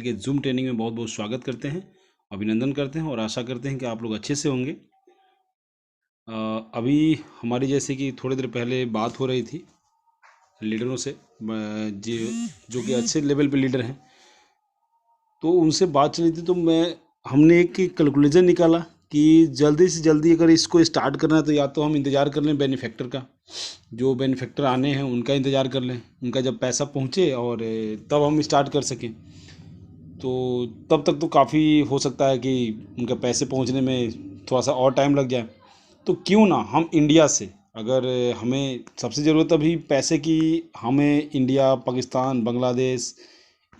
के zoom training में बहुत बहुत स्वागत करते हैं, अभिनंदन करते हैं और आशा करते हैं कि आप लोग अच्छे से होंगे। अभी हमारी जैसे कि थोड़ी देर पहले बात हो रही थी लीडरों से, जो कि अच्छे लेवल पे लीडर हैं, तो उनसे बात चली थी। तो हमने एक कैलकुलेशन निकाला कि जल्दी से जल्दी अगर इसको स्टार्ट करना है तो या तो हम इंतज़ार कर लें बेनिफैक्टर का, जो बेनिफैक्टर आने हैं उनका इंतज़ार कर लें, उनका जब पैसा पहुँचे और तब हम स्टार्ट कर सकें। तो तब तक तो काफ़ी हो सकता है कि उनके पैसे पहुंचने में थोड़ा सा और टाइम लग जाए। तो क्यों ना हम इंडिया से, अगर हमें सबसे ज़रूरत अभी पैसे की, हमें इंडिया, पाकिस्तान, बांग्लादेश,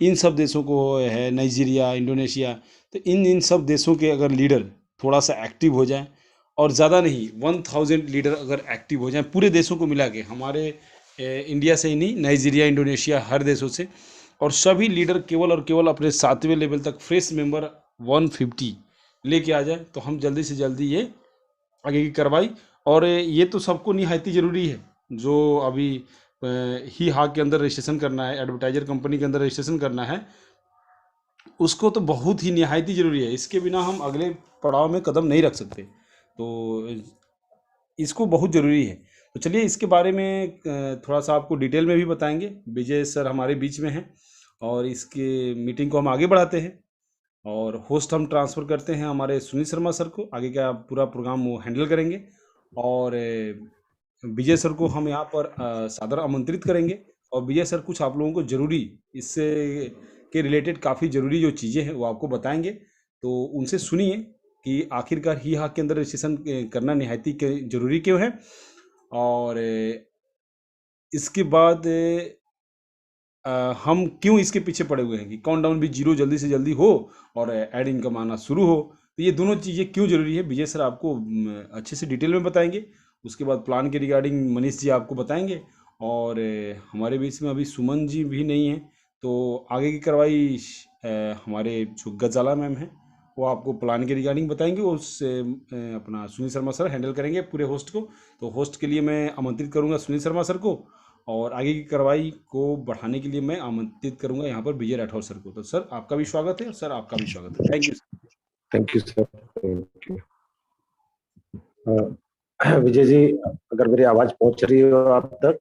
इन सब देशों को है, नाइजीरिया, इंडोनेशिया, तो इन सब देशों के अगर लीडर थोड़ा सा एक्टिव हो जाएं, और ज़्यादा नहीं 1000 लीडर अगर एक्टिव हो जाएं पूरे देशों को मिला के, हमारे इंडिया से ही नहीं, नाइजीरिया, इंडोनेशिया, हर देशों से, और सभी लीडर केवल और केवल अपने 7वें लेवल तक फ्रेश मेंबर 150 लेके आ जाए, तो हम जल्दी से जल्दी ये आगे की कार्रवाई। और ये तो सबको निहायती ज़रूरी है, जो अभी ही हाक के अंदर रजिस्ट्रेशन करना है, एडवर्टाइजर कंपनी के अंदर रजिस्ट्रेशन करना है, उसको तो बहुत ही निहायती ज़रूरी है। इसके बिना हम अगले पड़ाव में कदम नहीं रख सकते, तो इसको बहुत ज़रूरी है। तो चलिए इसके बारे में थोड़ा सा आपको डिटेल में भी बताएंगे। विजय सर हमारे बीच में हैं और इसके मीटिंग को हम आगे बढ़ाते हैं, और होस्ट हम ट्रांसफ़र करते हैं हमारे सुनील शर्मा सर को। आगे का पूरा प्रोग्राम वो हैंडल करेंगे, और विजय सर को हम यहाँ पर सादर आमंत्रित करेंगे, और विजय सर कुछ आप लोगों को ज़रूरी इससे के रिलेटेड काफ़ी ज़रूरी जो चीज़ें हैं वो आपको बताएंगे। तो उनसे सुनिए कि आखिरकार ही हाक के अंदर रजिस्ट्रेशन करना निहायती ज़रूरी क्यों है, और इसके बाद हम क्यों इसके पीछे पड़े हुए हैं कि काउंटडाउन भी जीरो जल्दी से जल्दी हो और ऐड इनकम आना शुरू हो। तो ये दोनों चीज़ें क्यों ज़रूरी है, विजय सर आपको अच्छे से डिटेल में बताएंगे। उसके बाद प्लान के रिगार्डिंग मनीष जी आपको बताएंगे, और हमारे बीच में अभी सुमन जी भी नहीं है, तो आगे की कार्रवाई हमारे जो गजाला मैम हैं वो आपको प्लान के रिगार्डिंग बताएंगे। उससे अपना सुनील शर्मा सर हैंडल करेंगे पूरे होस्ट को। तो होस्ट के लिए मैं आमंत्रित करूंगा सुनील शर्मा सर को, और आगे की कार्रवाई को बढ़ाने के लिए मैं आमंत्रित करूंगा यहाँ पर विजय राठौर सर को। तो सर आपका भी स्वागत है, सर आपका भी स्वागत है। Thank you sir. Thank you sir, thank you. Vijay ji, अगर मेरी आवाज पहुंच रही हो आप तक,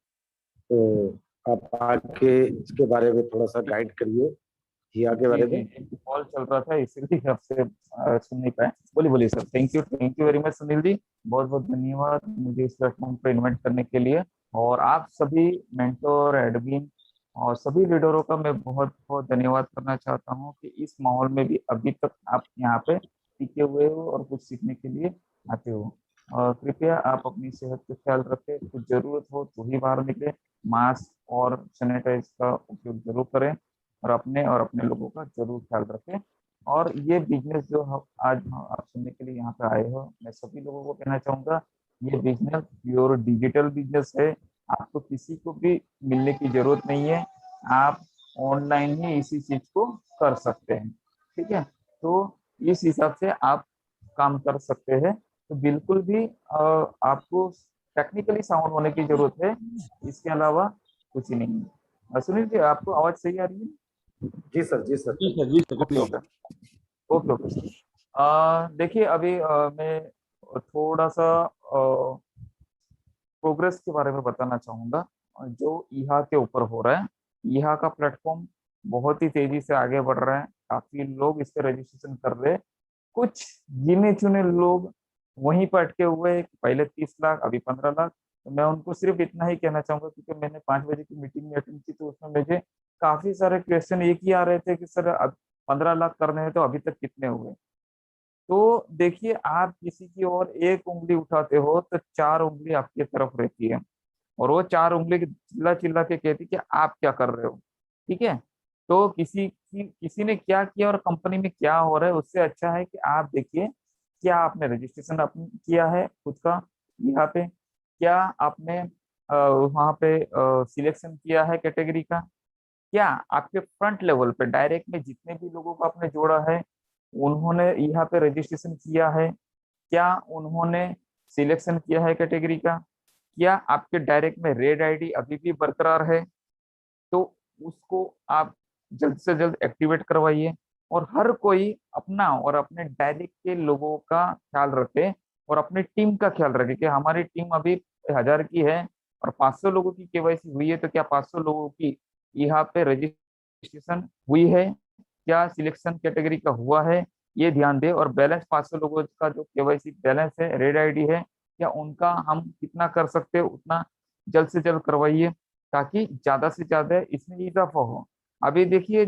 तो आप आके इसके बारे में थोड़ा सा गाइड करिए, हिया के बारे में। कॉल चल रहा था इसलिए आपसे सुन नहीं पाए। बोलिए sir. Thank you very much Sunil ji, बहुत बहुत धन्यवाद मुझे इस प्लेटफॉर्म पर इन्वाइट करने के लिए। और आप सभी मेंटोर, एडमिन और सभी लीडरों का मैं बहुत बहुत धन्यवाद करना चाहता हूं कि इस माहौल में भी अभी तक आप यहाँ पे टिके हुए हो और कुछ सीखने के लिए आते हो। और कृपया आप अपनी सेहत का ख्याल रखें, कुछ जरूरत हो तो ही बाहर निकले, मास्क और सैनिटाइज का उपयोग जरूर करें, और अपने लोगों का जरूर ख्याल रखें। और ये बिजनेस जो आज आप सुनने के लिए यहाँ पे आए हो, मैं सभी लोगों को कहना चाहूंगा, ये बिजनेस प्योर डिजिटल बिजनेस है। आपको किसी को भी मिलने की जरूरत नहीं है, आप ऑनलाइन ही इसी चीज को कर सकते हैं। ठीक है, तो इस हिसाब से आप काम कर सकते हैं। तो बिल्कुल भी आपको टेक्निकली साउंड होने की जरूरत है, इसके अलावा कुछ ही नहीं है। सुनील जी, आपको आवाज सही आ रही है? जी सर, जी सर। जी सर, जी sir, okay okay okay okay. देखिए अभी मैं थोड़ा सा प्रोग्रेस के बारे में बताना चाहूंगा जो ईहा के ऊपर हो रहा है। ईहा का प्लेटफॉर्म बहुत ही तेजी से आगे बढ़ रहा है, काफी लोग इस पे रजिस्ट्रेशन कर रहे हैं। कुछ गिने चुने लोग वहीं पर अटके हुए हैं, पहले 30 लाख, अभी 15 लाख। तो मैं उनको सिर्फ इतना ही कहना चाहूंगा, क्योंकि मैंने 5 बजे की मीटिंग में अटेंड की, तो उसमें मुझे काफी सारे क्वेश्चन एक ही आ रहे थे कि सर अब 15 लाख करने हैं तो अभी तक कितने हुए। तो देखिए, आप किसी की ओर एक उंगली उठाते हो तो 4 उंगली आपकी तरफ रहती है, और वो 4 उंगली चिल्ला चिल्ला के कहती कि आप क्या कर रहे हो। ठीक है, तो किसी ने क्या किया और कंपनी में क्या हो रहा है, उससे अच्छा है कि आप देखिए, क्या आपने रजिस्ट्रेशन किया है खुद का यहाँ पे, क्या आपने वहाँ पे सिलेक्शन किया है कैटेगरी का, क्या आपके फ्रंट लेवल पे डायरेक्ट में जितने भी लोगों को आपने जोड़ा है उन्होंने यहाँ पे रजिस्ट्रेशन किया है, क्या उन्होंने सिलेक्शन किया है कैटेगरी का, क्या आपके डायरेक्ट में रेड आईडी अभी भी बरकरार है। तो उसको आप जल्द से जल्द एक्टिवेट करवाइए। और हर कोई अपना और अपने डायरेक्ट के लोगों का ख्याल रखे और अपनी टीम का ख्याल रखे कि हमारी टीम अभी 1000 की है और 500 लोगों की केवाईसी हुई है, तो क्या 500 लोगों की यहाँ पे रजिस्ट्रेशन हुई है, क्या सिलेक्शन कैटेगरी का हुआ है, ये ध्यान दे। और बैलेंस 500 लोगों का जो केवाईसी बैलेंस है, रेड आईडी है, या उनका हम कितना कर सकते हैं उतना जल्द से जल्द करवाइए, ताकि ज्यादा से ज्यादा इसमें इजाफा हो। अभी देखिए,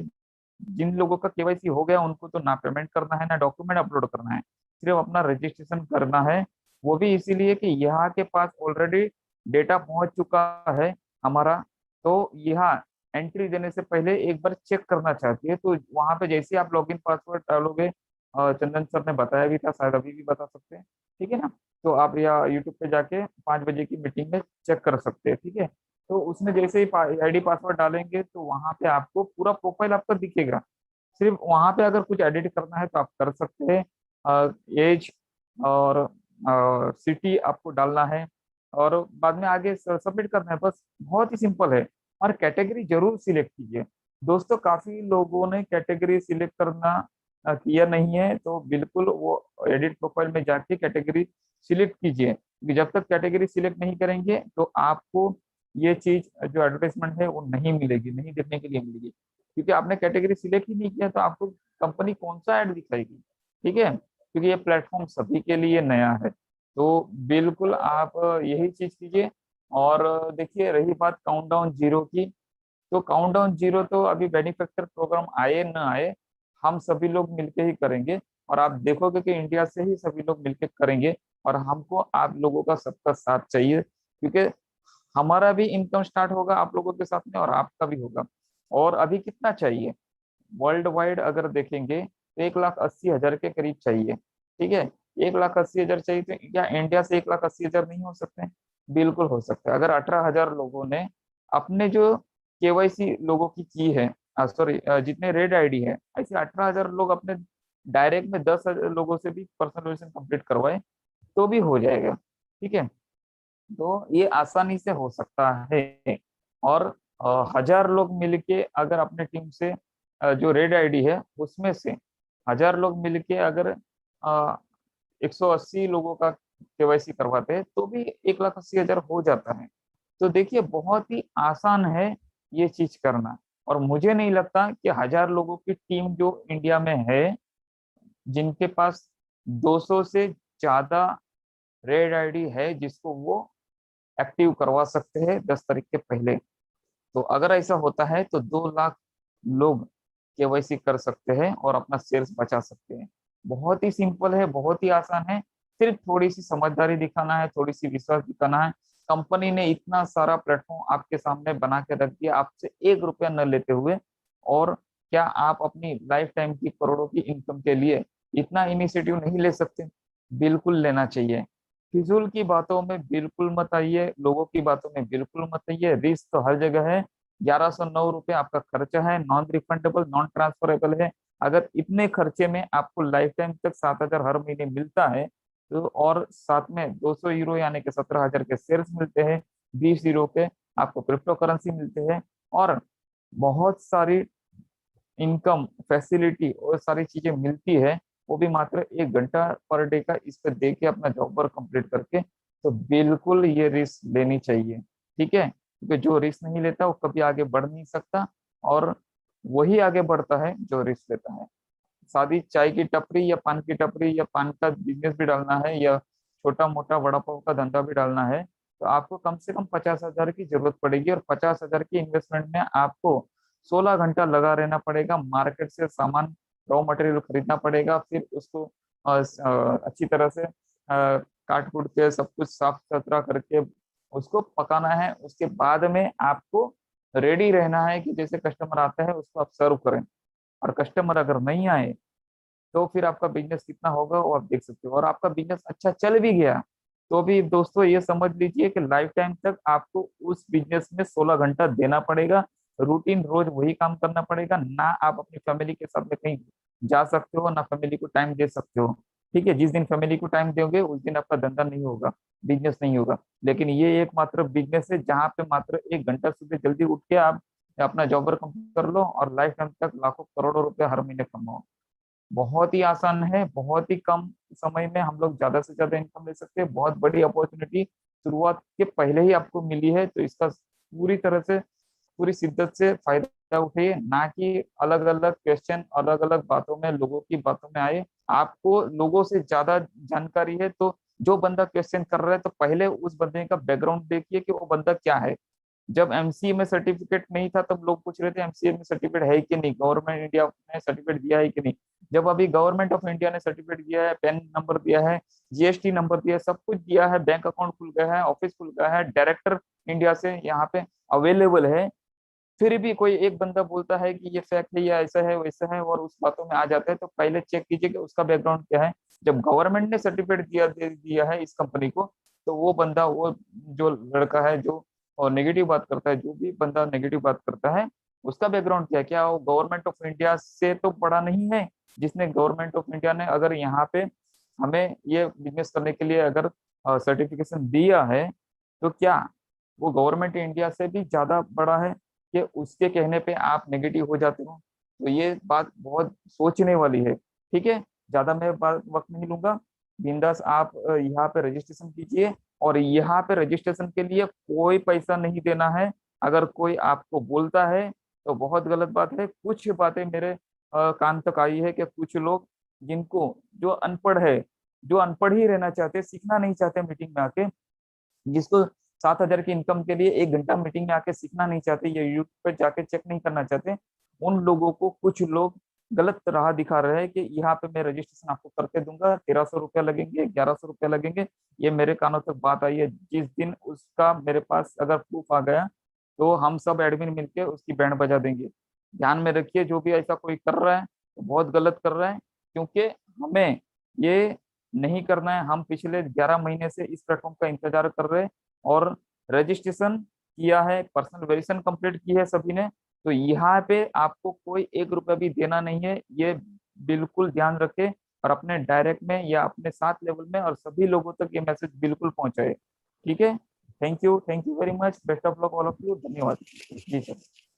जिन लोगों का केवाईसी हो गया उनको तो ना पेमेंट करना है ना डॉक्यूमेंट अपलोड करना है, सिर्फ अपना रजिस्ट्रेशन करना है। वो भी इसीलिए कि यहाँ के पास ऑलरेडी डेटा पहुंच चुका है हमारा, तो यहाँ एंट्री देने से पहले एक बार चेक करना चाहती है। तो वहां पे जैसे ही आप लॉगिन पासवर्ड डालोगे, चंदन सर ने बताया भी था, शायद अभी भी बता सकते हैं, ठीक है ना। तो आप या यूट्यूब पे जाके 5 बजे की मीटिंग में चेक कर सकते हैं, ठीक है। तो उसमें जैसे ही आईडी पासवर्ड डालेंगे तो वहां पे आपको पूरा प्रोफाइल आपका दिखेगा। सिर्फ वहां पे अगर कुछ एडिट करना है तो आप कर सकते हैं। एज और सिटी आपको डालना है और बाद में आगे सबमिट करना है, बस बहुत ही सिंपल है। और कैटेगरी जरूर सिलेक्ट कीजिए दोस्तों। काफी लोगों ने कैटेगरी सिलेक्ट करना किया नहीं है, तो बिल्कुल वो एडिट प्रोफाइल में जाके कैटेगरी सिलेक्ट कीजिए, क्योंकि जब तक कैटेगरी सिलेक्ट नहीं करेंगे तो आपको ये चीज जो एडवर्टाइजमेंट है वो नहीं मिलेगी, नहीं देखने के लिए मिलेगी, क्योंकि आपने कैटेगरी सिलेक्ट ही नहीं किया तो आपको कंपनी कौन सा ऐड दिखाएगी, ठीक है। क्योंकि ये प्लेटफॉर्म सभी के लिए नया है, तो बिल्कुल आप यही चीज कीजिए। और देखिए, रही बात काउंटडाउन जीरो की, तो काउंटडाउन जीरो तो अभी बेनिफैक्टर प्रोग्राम आए न आए, हम सभी लोग मिलके ही करेंगे। और आप देखोगे कि इंडिया से ही सभी लोग मिलके करेंगे, और हमको आप लोगों का सबका साथ चाहिए, क्योंकि हमारा भी इनकम स्टार्ट होगा आप लोगों के साथ में और आपका भी होगा। और अभी कितना चाहिए वर्ल्ड वाइड अगर देखेंगे तो 1,80,000 के करीब चाहिए, ठीक है। 1,80,000 चाहिए तो क्या इंडिया से 1,80,000 नहीं हो सकते? बिल्कुल हो सकता है। अगर 18,000 लोगों ने अपने जो केवाईसी लोगों की है, सॉरी जितने रेड आईडी है, ऐसे 18,000 लोग अपने डायरेक्ट में 10,000 लोगों से भी पर्सनलाइजेशन कंप्लीट करवाए तो भी हो जाएगा, ठीक है। तो ये आसानी से हो सकता है। और 1000 लोग मिलके अगर अपने टीम से जो रेड आईडी है उसमें से 1000 लोग मिलके अगर 180 लोगों का केवाईसी करवाते हैं तो भी 1,80,000 हो जाता है। तो देखिए, बहुत ही आसान है ये चीज करना। और मुझे नहीं लगता कि 1000 लोगों की टीम जो इंडिया में है, जिनके पास 200 से ज्यादा रेड आईडी है, जिसको वो एक्टिव करवा सकते हैं 10 तारीख के पहले। तो अगर ऐसा होता है तो 2 लाख लोग केवाईसी कर सकते हैं और अपना शेयर्स बचा सकते हैं। बहुत ही सिंपल है, बहुत ही आसान है। सिर्फ थोड़ी सी समझदारी दिखाना है, थोड़ी सी विश्वास दिखाना है। कंपनी ने इतना सारा प्लेटफॉर्म आपके सामने बना के रख दिया आपसे 1 रुपया न लेते हुए, और क्या आप अपनी लाइफ टाइम की करोड़ों की इनकम के लिए इतना इनिशिएटिव नहीं ले सकते? बिल्कुल लेना चाहिए। फिजूल की बातों में बिल्कुल मत आइए, लोगों की बातों में बिल्कुल मत आइए। रिस्क तो हर जगह है। 1109 रुपये आपका खर्चा है, नॉन रिफंडेबल, नॉन ट्रांसफरेबल है। अगर इतने खर्चे में आपको लाइफ टाइम तक 7,000 हर महीने मिलता है, तो और साथ में 200 यूरो यानी कि 17,000 के शेयर्स मिलते हैं, 20 यूरो के आपको क्रिप्टो करेंसी मिलते हैं, और बहुत सारी इनकम फैसिलिटी और सारी चीजें मिलती है, वो भी मात्र 1 घंटा पर डे का इस पे दे के अपना जॉब वर्क कंप्लीट करके। तो बिल्कुल ये रिस्क लेनी चाहिए, ठीक है। क्योंकि जो रिस्क नहीं लेता वो कभी आगे बढ़ नहीं सकता, और वही आगे बढ़ता है जो रिस्क लेता है। शादी चाय की टपरी या पान की टपरी या पान का बिजनेस भी डालना है, या छोटा मोटा वड़ा पाव का धंधा भी डालना है, तो आपको कम से कम 50,000 की जरूरत पड़ेगी। और 50,000 की इन्वेस्टमेंट में आपको 16 घंटा लगा रहना पड़ेगा। मार्केट से सामान, रॉ मटेरियल खरीदना पड़ेगा, फिर उसको अच्छी तरह से काट कूट के सब कुछ साफ सुथरा करके उसको पकाना है। उसके बाद में आपको रेडी रहना है कि जैसे कस्टमर आता है उसको आप सर्व करें। और कस्टमर अगर नहीं आए तो फिर आपका बिजनेस कितना होगा वो आप देख सकते हो। और आपका बिजनेस अच्छा चल भी गया तो भी दोस्तों ये समझ लीजिए कि लाइफ टाइम तक आपको उस बिजनेस में 16 घंटा देना पड़ेगा। रूटीन रोज वही काम करना पड़ेगा। ना आप अपनी फैमिली के साथ में कहीं जा सकते हो, ना फैमिली को टाइम दे सकते हो, ठीक है। जिस दिन फैमिली को टाइम दोगे उस दिन आपका धंधा नहीं होगा, बिजनेस नहीं होगा। लेकिन ये एकमात्र बिजनेस है जहाँ पे मात्र 1 घंटा सुबह जल्दी उठ के आप या अपना जॉब वर्क कंप्लीट कर लो और लाइफ टाइम तक लाखों करोड़ों रुपए हर महीने कमाओ। बहुत ही आसान है, बहुत ही कम समय में हम लोग ज्यादा से ज्यादा इनकम ले सकते हैं। बहुत बड़ी अपॉर्चुनिटी शुरुआत के पहले ही आपको मिली है, तो इसका पूरी तरह से, पूरी शिद्दत से फायदा उठाइए, ना कि अलग अलग क्वेश्चन, अलग अलग बातों में, लोगों की बातों में आए। आपको लोगों से ज्यादा जानकारी है, तो जो बंदा क्वेश्चन कर रहा है तो पहले उस बंदे का बैकग्राउंड देखिए कि वो बंदा क्या है। जब एमसीए में सर्टिफिकेट नहीं था तब लोग पूछ रहे थे एमसीए में सर्टिफिकेट है कि नहीं, गवर्नमेंट इंडिया ने सर्टिफिकेट दिया है कि नहीं। जब अभी गवर्नमेंट ऑफ इंडिया ने सर्टिफिकेट दिया है, पैन नंबर दिया है, जीएसटी नंबर दिया है, सब कुछ दिया है, बैंक अकाउंट खुल गया है, ऑफिस खुल गया है, डायरेक्टर इंडिया से यहाँ पे अवेलेबल है, फिर भी कोई एक बंदा बोलता है कि ये फैक्ट है या ऐसा है वैसा है और उस बातों में आ जाता है, तो पहले चेक कीजिए कि उसका बैकग्राउंड क्या है। जब गवर्नमेंट ने सर्टिफिकेट दे दिया है इस कंपनी को, तो वो बंदा, वो जो लड़का है जो और नेगेटिव बात करता है, जो भी बंदा नेगेटिव बात करता है, उसका बैकग्राउंड क्या है, क्या वो गवर्नमेंट ऑफ इंडिया से तो पढ़ा नहीं है। जिसने गवर्नमेंट ऑफ इंडिया ने अगर यहाँ पे हमें ये बिजनेस करने के लिए अगर सर्टिफिकेशन दिया है, तो क्या वो गवर्नमेंट इंडिया से भी ज्यादा बड़ा है कि उसके कहने पे आप नेगेटिव हो जाते हो? तो ये बात बहुत सोचने वाली है। ठीक है, ज्यादा मैं वक्त नहीं लूंगा। बिंदास आप यहाँ पे रजिस्ट्रेशन कीजिए, और यहाँ पे रजिस्ट्रेशन के लिए कोई पैसा नहीं देना है। अगर कोई आपको बोलता है तो बहुत गलत बात है। कुछ बातें मेरे कान तक आई है कि कुछ लोग जिनको, जो अनपढ़ है, जो अनपढ़ ही रहना चाहते, सीखना नहीं चाहते मीटिंग में आके, जिसको 7,000 की इनकम के लिए 1 घंटा मीटिंग में आके सीखना नहीं चाहते या यूट्यूब पर जाके चेक नहीं करना चाहते, उन लोगों को कुछ लोग गलत राह दिखा रहे हैं कि यहाँ पे मैं रजिस्ट्रेशन आपको करके दूंगा, 1,300 रुपया लगेंगे, 1,100 रुपया लगेंगे। ये मेरे कानों तक बात आई है। जिस दिन उसका मेरे पास अगर प्रूफ आ गया, तो हम सब एडमिन मिलके उसकी बैंड बजा देंगे। ध्यान में रखिए, जो भी ऐसा कोई कर रहा है तो बहुत गलत कर रहा है, क्योंकि हमें ये नहीं करना है। हम पिछले 11 महीने से इस प्लेटफॉर्म का इंतजार कर रहे हैं और रजिस्ट्रेशन किया है, पर्सनल वेरिफिकेशन कंप्लीट की है सभी ने। तो यहाँ पे आपको कोई 1 रुपया भी देना नहीं है, ये बिल्कुल ध्यान रखें। और अपने डायरेक्ट में या अपने साथ लेवल में और सभी लोगों तक ये मैसेज बिल्कुल पहुंचाए। ठीक है, thank you very much, best of luck all of you, धन्यवाद जी सर।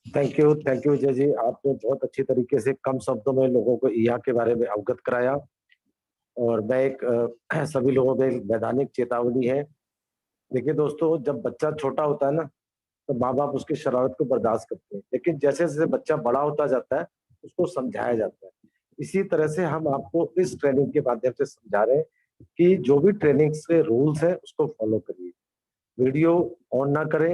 थैंक यू विजय जी, आपने बहुत अच्छी तरीके से कम शब्दों में लोगों को ईहा के बारे में अवगत कराया। और मैं एक सभी लोगों को एक वैधानिक चेतावनी है। देखिए दोस्तों, जब बच्चा छोटा होता है ना, तो माँ बाप उसकी शरारत को बर्दाश्त करते हैं, लेकिन जैसे जैसे बच्चा बड़ा होता जाता है उसको समझाया जाता है। इसी तरह से हम आपको इस ट्रेनिंग के माध्यम से समझा रहे हैं कि जो भी ट्रेनिंग के रूल्स है उसको फॉलो करिए। वीडियो ऑन ना करें,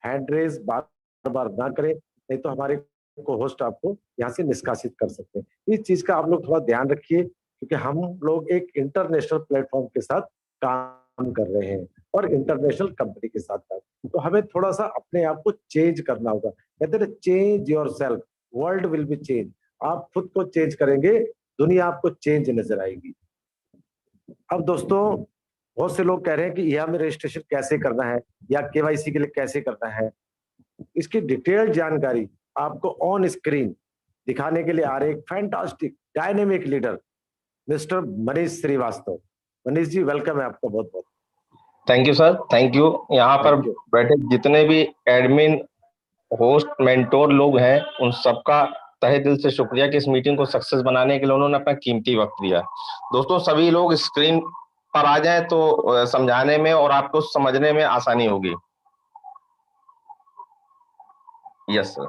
हैंड रेज बार बार ना करें, नहीं तो हमारे को होस्ट आपको यहाँ से निष्कासित कर सकते हैं। इस चीज का आप लोग थोड़ा ध्यान रखिए, क्योंकि हम लोग एक इंटरनेशनल प्लेटफॉर्म के साथ काम कर रहे हैं और इंटरनेशनल कंपनी के साथ काम, तो हमें थोड़ा सा अपने आप को चेंज करना होगा। कहते हैं change your self, world will be change. आप खुद को चेंज करेंगे, दुनिया आपको चेंज नजर आएगी। अब दोस्तों, बहुत से लोग कह रहे हैं कि ईहा में रजिस्ट्रेशन कैसे करना है या केवाईसी के लिए कैसे करना है। इसकी डिटेल्ड जानकारी आपको ऑन स्क्रीन दिखाने के लिए आ रहे एक fantastic dynamic leader mister Manish Shrivastava. Manish ji, welcome है आपका बहुत बहुत। Thank you sir, thank you. यहाँ पर Thank you. बैठे जितने भी एडमिन, होस्ट, मेंटोर लोग हैं, उन सबका तहे दिल से शुक्रिया कि इस मीटिंग को सक्सेस बनाने के लिए उन्होंने अपना कीमती वक्त दिया। दोस्तों, सभी लोग स्क्रीन पर आ जाएं तो समझाने में और आपको समझने में आसानी होगी। Yes sir.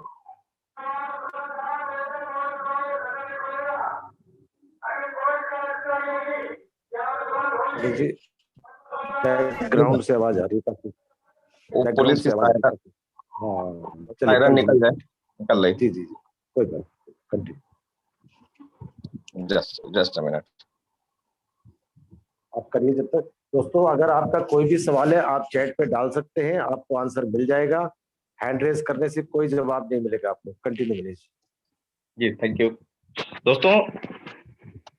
जी, बैकग्राउंड से आवाज आ रही है काफी। वो पुलिस की हाँ, चलिए सायरन निकल जाए, निकल रही। जी जी जी, कोई बात, कंटिन्यू। जस्ट अ मिनट, आप करिए जब तक। दोस्तों, अगर आपका कोई भी सवाल है आप चैट पे डाल सकते हैं, आपको आंसर मिल जाएगा। हैंड रेज करने से कोई जवाब नहीं मिलेगा आपको। Continue Manish ji. Thank you. दोस्तों,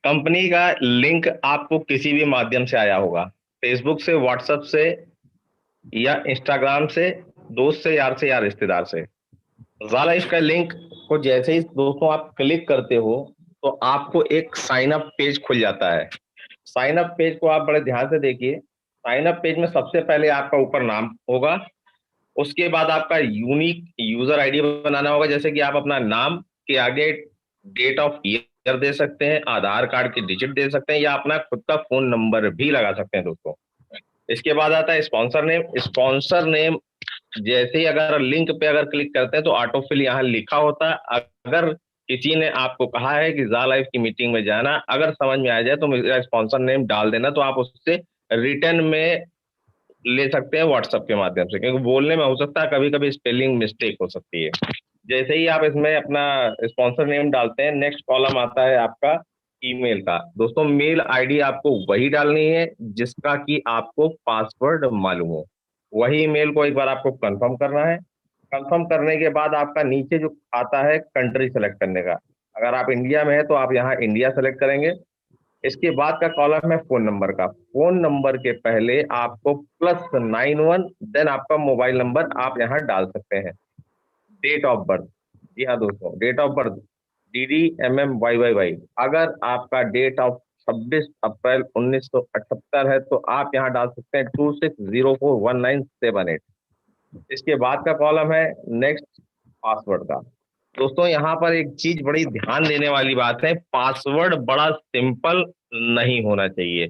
कंपनी का लिंक आपको किसी भी माध्यम से आया होगा, फेसबुक से, व्हाट्सएप से या इंस्टाग्राम से, दोस्त से, यार से या रिश्तेदार से। ज़ाला इसका लिंक को जैसे ही दोस्तों आप क्लिक करते हो तो आपको एक साइन अप पेज खुल जाता है। साइन अप पेज को आप बड़े ध्यान से देखिए। साइन अप पेज में सबसे पहले आपका ऊपर नाम होगा, उसके बाद आपका यूनिक यूजर आईडी बनाना होगा, जैसे कि आप अपना नाम के आगे डेट ऑफ ईयर दे सकते हैं, आधार कार्ड की डिजिट दे सकते हैं, या अपना खुद का फोन नंबर भी लगा सकते हैं दोस्तों। इसके बाद आता है स्पॉन्सर नेम। स्पॉन्सर नेम जैसे ही अगर लिंक पे अगर क्लिक करते हैं तो ऑटोफिल यहाँ लिखा होता है। अगर किसी ने आपको कहा है कि जा लाइव की मीटिंग में जाना, अगर समझ में आ जाए तो मेरा स्पॉन्सर नेम डाल देना, तो आप उससे रिटर्न में ले सकते हैं व्हाट्सएप के माध्यम से, क्योंकि बोलने में हो सकता है कभी कभी स्पेलिंग मिस्टेक हो सकती है। जैसे ही आप इसमें अपना स्पॉन्सर नेम डालते हैं, नेक्स्ट कॉलम आता है आपका ईमेल का। दोस्तों मेल आईडी आपको वही डालनी है जिसका कि आपको पासवर्ड मालूम हो, वही ईमेल को एक बार आपको कंफर्म करना है। कंफर्म करने के बाद आपका नीचे जो आता है कंट्री सेलेक्ट करने का, अगर आप इंडिया में है तो आप यहाँ इंडिया सेलेक्ट करेंगे। इसके बाद का कॉलम है फोन नंबर का। फोन नंबर के पहले आपको +91 देन आपका मोबाइल नंबर आप यहाँ डाल सकते हैं। डेट ऑफ बर्थ, जी हाँ दोस्तों, डेट ऑफ बर्थ DDMMYYY। अगर आपका डेट ऑफ 26 अप्रैल 1978 है तो आप यहाँ डाल सकते हैं 26041978। इसके बाद का कॉलम है नेक्स्ट पासवर्ड का। दोस्तों यहाँ पर एक चीज बड़ी ध्यान देने वाली बात है, पासवर्ड बड़ा सिंपल नहीं होना चाहिए।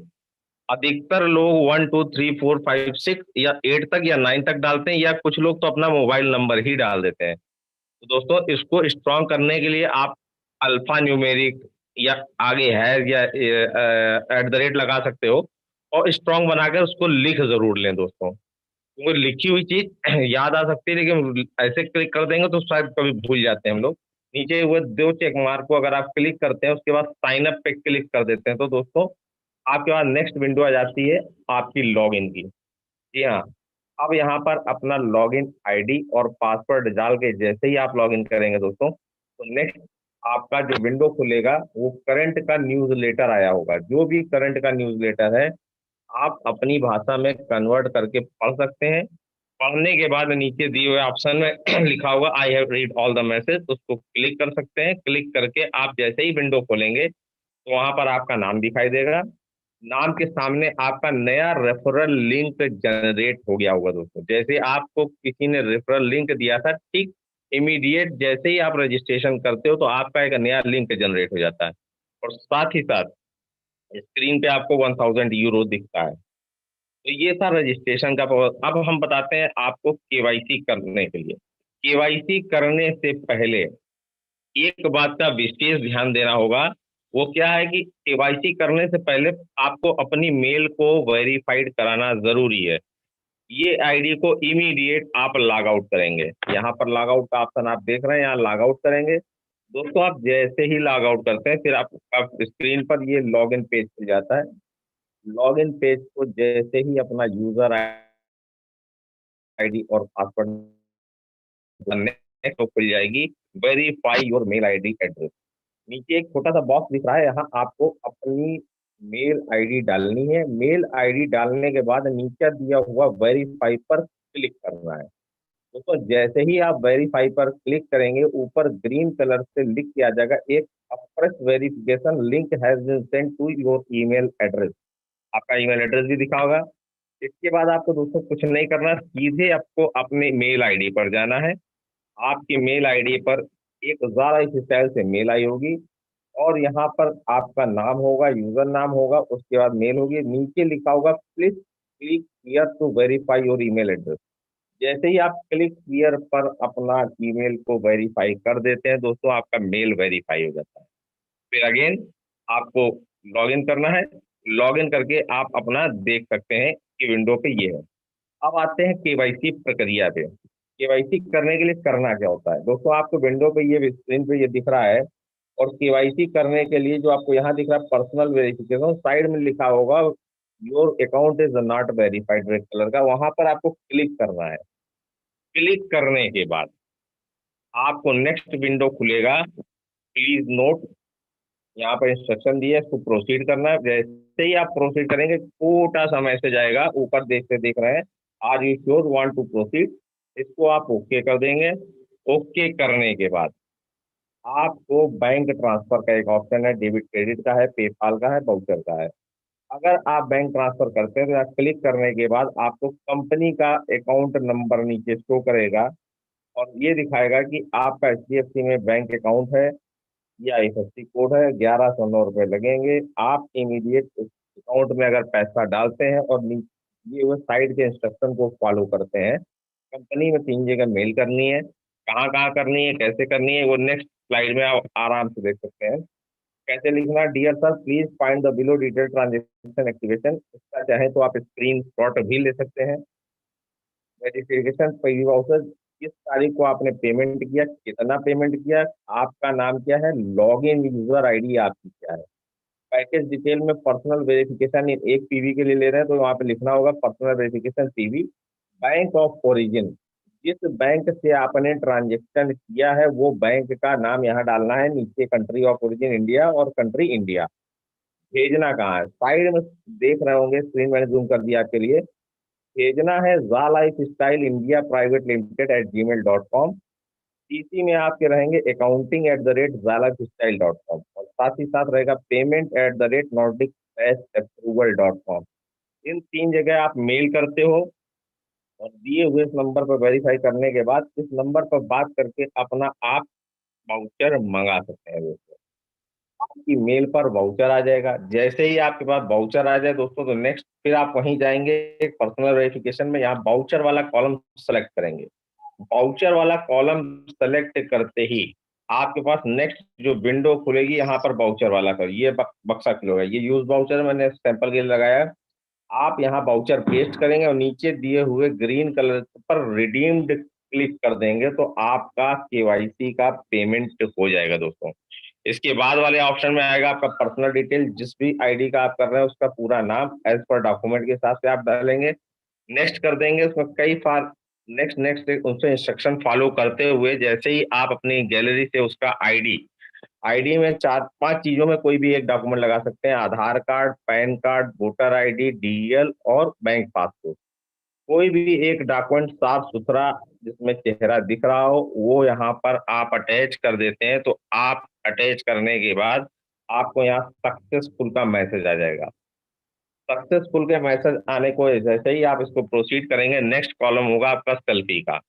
अधिकतर लोग 1 2 3 4 5 6 या 8 तक या 9 तक डालते हैं, या कुछ लोग तो अपना मोबाइल नंबर ही डाल देते हैं। तो दोस्तों इसको स्ट्रॉन्ग करने के लिए आप अल्फा न्यूमेरिक या आगे है या @ लगा सकते हो, और स्ट्रॉन्ग बनाकर उसको लिख जरूर लें दोस्तों। वो लिखी हुई चीज याद आ सकती है, लेकिन ऐसे क्लिक कर देंगे तो शायद कभी भूल जाते हैं हम लोग। नीचे वो 2 चेक मार्क को अगर आप क्लिक करते हैं, उसके बाद साइन अप पे क्लिक कर देते हैं, तो दोस्तों आपके पास नेक्स्ट विंडो आ जाती है आपकी लॉगिन की। जी हाँ, अब यहाँ पर अपना लॉगिन आईडी और पासवर्ड डाल के जैसे ही आप लॉगिन करेंगे दोस्तों, तो नेक्स्ट आपका जो विंडो खुलेगा वो करंट का न्यूज़ लेटर आया होगा। जो भी करंट का न्यूज़ लेटर है आप अपनी भाषा में कन्वर्ट करके पढ़ सकते हैं। पढ़ने के बाद नीचे दिए हुए ऑप्शन में लिखा होगा I have read all the message, उसको क्लिक कर सकते हैं। क्लिक करके आप जैसे ही विंडो खोलेंगे तो वहां पर आपका नाम दिखाई देगा। नाम के सामने आपका नया रेफरल लिंक जनरेट हो गया होगा दोस्तों। जैसे आपको किसी ने रेफरल लिंक दिया था, ठीक इमीडिएट जैसे ही आप रजिस्ट्रेशन करते हो तो आपका एक नया लिंक जनरेट हो जाता है, और साथ ही साथ स्क्रीन पे आपको 1000 यूरो दिखता है। तो ये था रजिस्ट्रेशन का अब हम बताते हैं आपको केवाईसी करने के लिए। केवाईसी करने से पहले एक बात का विशेष ध्यान देना होगा, वो क्या है कि केवाईसी करने से पहले आपको अपनी मेल को वेरीफाइड कराना जरूरी है। ये आईडी को इमीडिएट आप लॉग आउट करेंगे। यहाँ पर लॉग आउट का ऑप्शन आप देख रहे हैं, यहाँ लॉग आउट करेंगे दोस्तों। आप जैसे ही लॉग आउट करते हैं फिर आप स्क्रीन पर ये लॉगिन पेज खुल जाता है। लॉगिन पेज को जैसे ही अपना यूजर आईडी और पासवर्ड बनने तो खुल जाएगी verify your mail ID address. नीचे एक छोटा सा बॉक्स दिख रहा है, यहाँ आपको अपनी मेल आईडी डालनी है। मेल आईडी डालने के बाद नीचे दिया हुआ वेरीफाई पर क्लिक करना है दोस्तों। जैसे ही आप वेरीफाई पर क्लिक करेंगे ऊपर ग्रीन कलर से लिख के आ जाएगा एक fresh verification link has been sent to your email address. आपका ईमेल एड्रेस भी दिखा होगा। इसके बाद आपको दोस्तों कुछ नहीं करना, सीधे आपको अपने मेल आईडी पर जाना है। आपकी मेल आईडी पर एक ज़ारा इस स्टाइल से मेल आई होगी, और यहाँ पर आपका नाम होगा, यूजर नाम होगा, उसके बाद मेल होगी। नीचे लिखा होगा please click here to verify your email address. जैसे ही आप क्लिक हियर पर अपना ईमेल को वेरीफाई कर देते हैं दोस्तों, आपका मेल वेरीफाई हो जाता है। फिर अगेन आपको लॉगिन करना है। लॉगिन करके आप अपना देख सकते हैं कि विंडो पे ये है। अब आते हैं केवाईसी प्रक्रिया पे। केवाईसी करने के लिए करना क्या होता है दोस्तों, आपको विंडो पे ये स्क्रीन पे ये दिख रहा है, और केवाईसी करने के लिए जो आपको यहाँ दिख रहा है पर्सनल वेरिफिकेशन, साइड में लिखा होगा your account is not verified red colour का, वहां पर आपको क्लिक करना है। क्लिक करने के बाद आपको नेक्स्ट विंडो खुलेगा। प्लीज नोट, यहाँ पर इंस्ट्रक्शन दिए, इसको प्रोसीड करना है। जैसे ही आप प्रोसीड करेंगे छोटा सा मैसेज आएगा, ऊपर देखते देख रहे हैं are you sure want to proceed, इसको आप ओके कर देंगे। ओके करने के बाद आपको बैंक ट्रांसफर का एक ऑप्शन है, डेबिट क्रेडिट का है, पेपाल का है, वाउचर का है। अगर आप बैंक ट्रांसफर करते हैं तो यहाँ क्लिक करने के बाद आपको कंपनी का अकाउंट नंबर नीचे शो करेगा और ये दिखाएगा कि आपका HDFC में बैंक अकाउंट है या IFSC कोड है, 1109 रुपये लगेंगे। आप इमीडिएट अकाउंट में अगर पैसा डालते हैं और ये वो साइड के इंस्ट्रक्शन को फॉलो करते हैं, कंपनी में 3 जगह मेल करनी है, कहाँ कहाँ करनी है, कैसे करनी है, वो नेक्स्ट स्लाइड में आप आराम से देख सकते हैं। कैसे लिखना, dear sir please find the below detail transaction activation. इसका चाहे तो आप स्क्रीन शॉट भी ले सकते हैं। वेरिफिकेशन पहली वाउचर, किस तारीख को आपने पेमेंट किया, कितना पेमेंट किया, आपका नाम क्या है, लॉग इन यूजर आईडी आपकी क्या है। पैकेज डिटेल में पर्सनल वेरिफिकेशन, एक पीवी के लिए ले रहे हैं तो वहाँ पे लिखना होगा personal verification PV. Bank of origin, जिस बैंक से आपने ट्रांजेक्शन किया है वो बैंक का नाम यहाँ डालना है, नीचे कंट्री ऑफ ओरिजिन इंडिया और कंट्री इंडिया। भेजना कहाँ है, साइड में देख रहे होंगे, स्क्रीन मैंने जूम कर दिया आपके लिए। भेजना है जा life style India private limited @gmail.com। इसी में आपके रहेंगे accounting@zalaifestyle.com और साथ ही साथ रहेगा payment@nordicbestapproval.com। इन 3 जगह आप मेल करते हो और दिए हुए इस नंबर पर वेरीफाई करने के बाद इस नंबर पर बात करके अपना आप वाउचर मंगा सकते हैं दोस्तों। आपकी मेल पर वाउचर आ जाएगा। जैसे ही आपके पास वाउचर आ जाए दोस्तों तो नेक्स्ट फिर आप वहीं जाएंगे पर्सनल वेरिफिकेशन में, यहाँ वाउचर वाला कॉलम सेलेक्ट करेंगे। वाउचर वाला कॉलम सेलेक्ट करते ही आपके पास नेक्स्ट जो विंडो खुलेगी यहाँ पर वाउचर वाला कर ये बक्सा खुलेगा। ये यूज वाउचर मैंने सैंपल के लिए लगाया है। आप यहाँ वाउचर पेस्ट करेंगे और नीचे दिए हुए ग्रीन कलर पर रिडीम्ड क्लिक कर देंगे तो आपका केवाईसी का पेमेंट हो जाएगा दोस्तों। इसके बाद वाले ऑप्शन में आएगा आपका पर्सनल डिटेल, जिस भी आईडी का आप कर रहे हैं उसका पूरा नाम एज पर डॉक्यूमेंट के हिसाब से आप डालेंगे, नेक्स्ट कर देंगे। उसमें कई फार नेक्स्ट नेक्स्ट उनसे इंस्ट्रक्शन फॉलो करते हुए जैसे ही आप अपनी गैलरी से उसका आईडी में 4-5 चीजों में कोई भी एक डॉक्यूमेंट लगा सकते हैं, Aadhaar card, PAN card, voter ID, DL और बैंक पासपोर्ट। कोई भी एक डॉक्यूमेंट साफ सुथरा जिसमें चेहरा दिख रहा हो वो यहाँ पर आप अटैच कर देते हैं। तो आप अटैच करने के बाद आपको यहाँ सक्सेसफुल का मैसेज आ जाएगा। सक्सेसफुल के मैसेज आने को जैसे ही आप इसको प्रोसीड करेंगे, नेक्स्ट कॉलम होगा आपका सेल्फी का।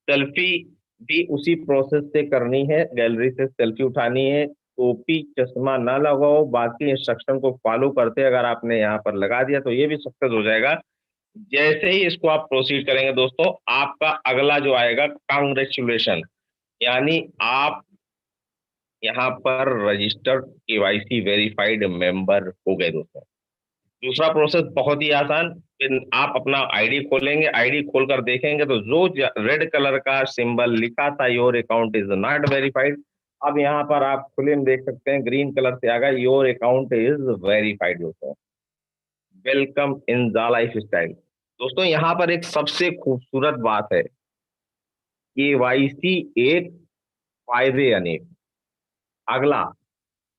सेल्फी भी उसी प्रोसेस से करनी है, गैलरी से सेल्फी उठानी है, टोपी चश्मा ना लगाओ, बाकी इंस्ट्रक्शन को फॉलो करते अगर आपने यहाँ पर लगा दिया तो ये भी सक्सेस हो जाएगा। जैसे ही इसको आप प्रोसीड करेंगे दोस्तों, आपका अगला जो आएगा कांग्रेचुलेशन, यानी आप यहाँ पर रजिस्टर्ड केवाईसी वेरीफाइड मेंबर हो गए दोस्तों। दूसरा प्रोसेस बहुत ही आसान, फिर आप अपना आईडी खोलेंगे, आईडी खोलकर देखेंगे तो जो रेड कलर का सिंबल लिखा था your account is not verified, अब यहाँ पर आप खुले में देख सकते हैं ग्रीन कलर से आ गया योर अकाउंट इज वेरीफाइड दोस्तों। वेलकम इन जा लाइफ स्टाइल। दोस्तों यहाँ पर एक सबसे खूबसूरत बात है, केवाईसी एक फायदे अनेक। अगला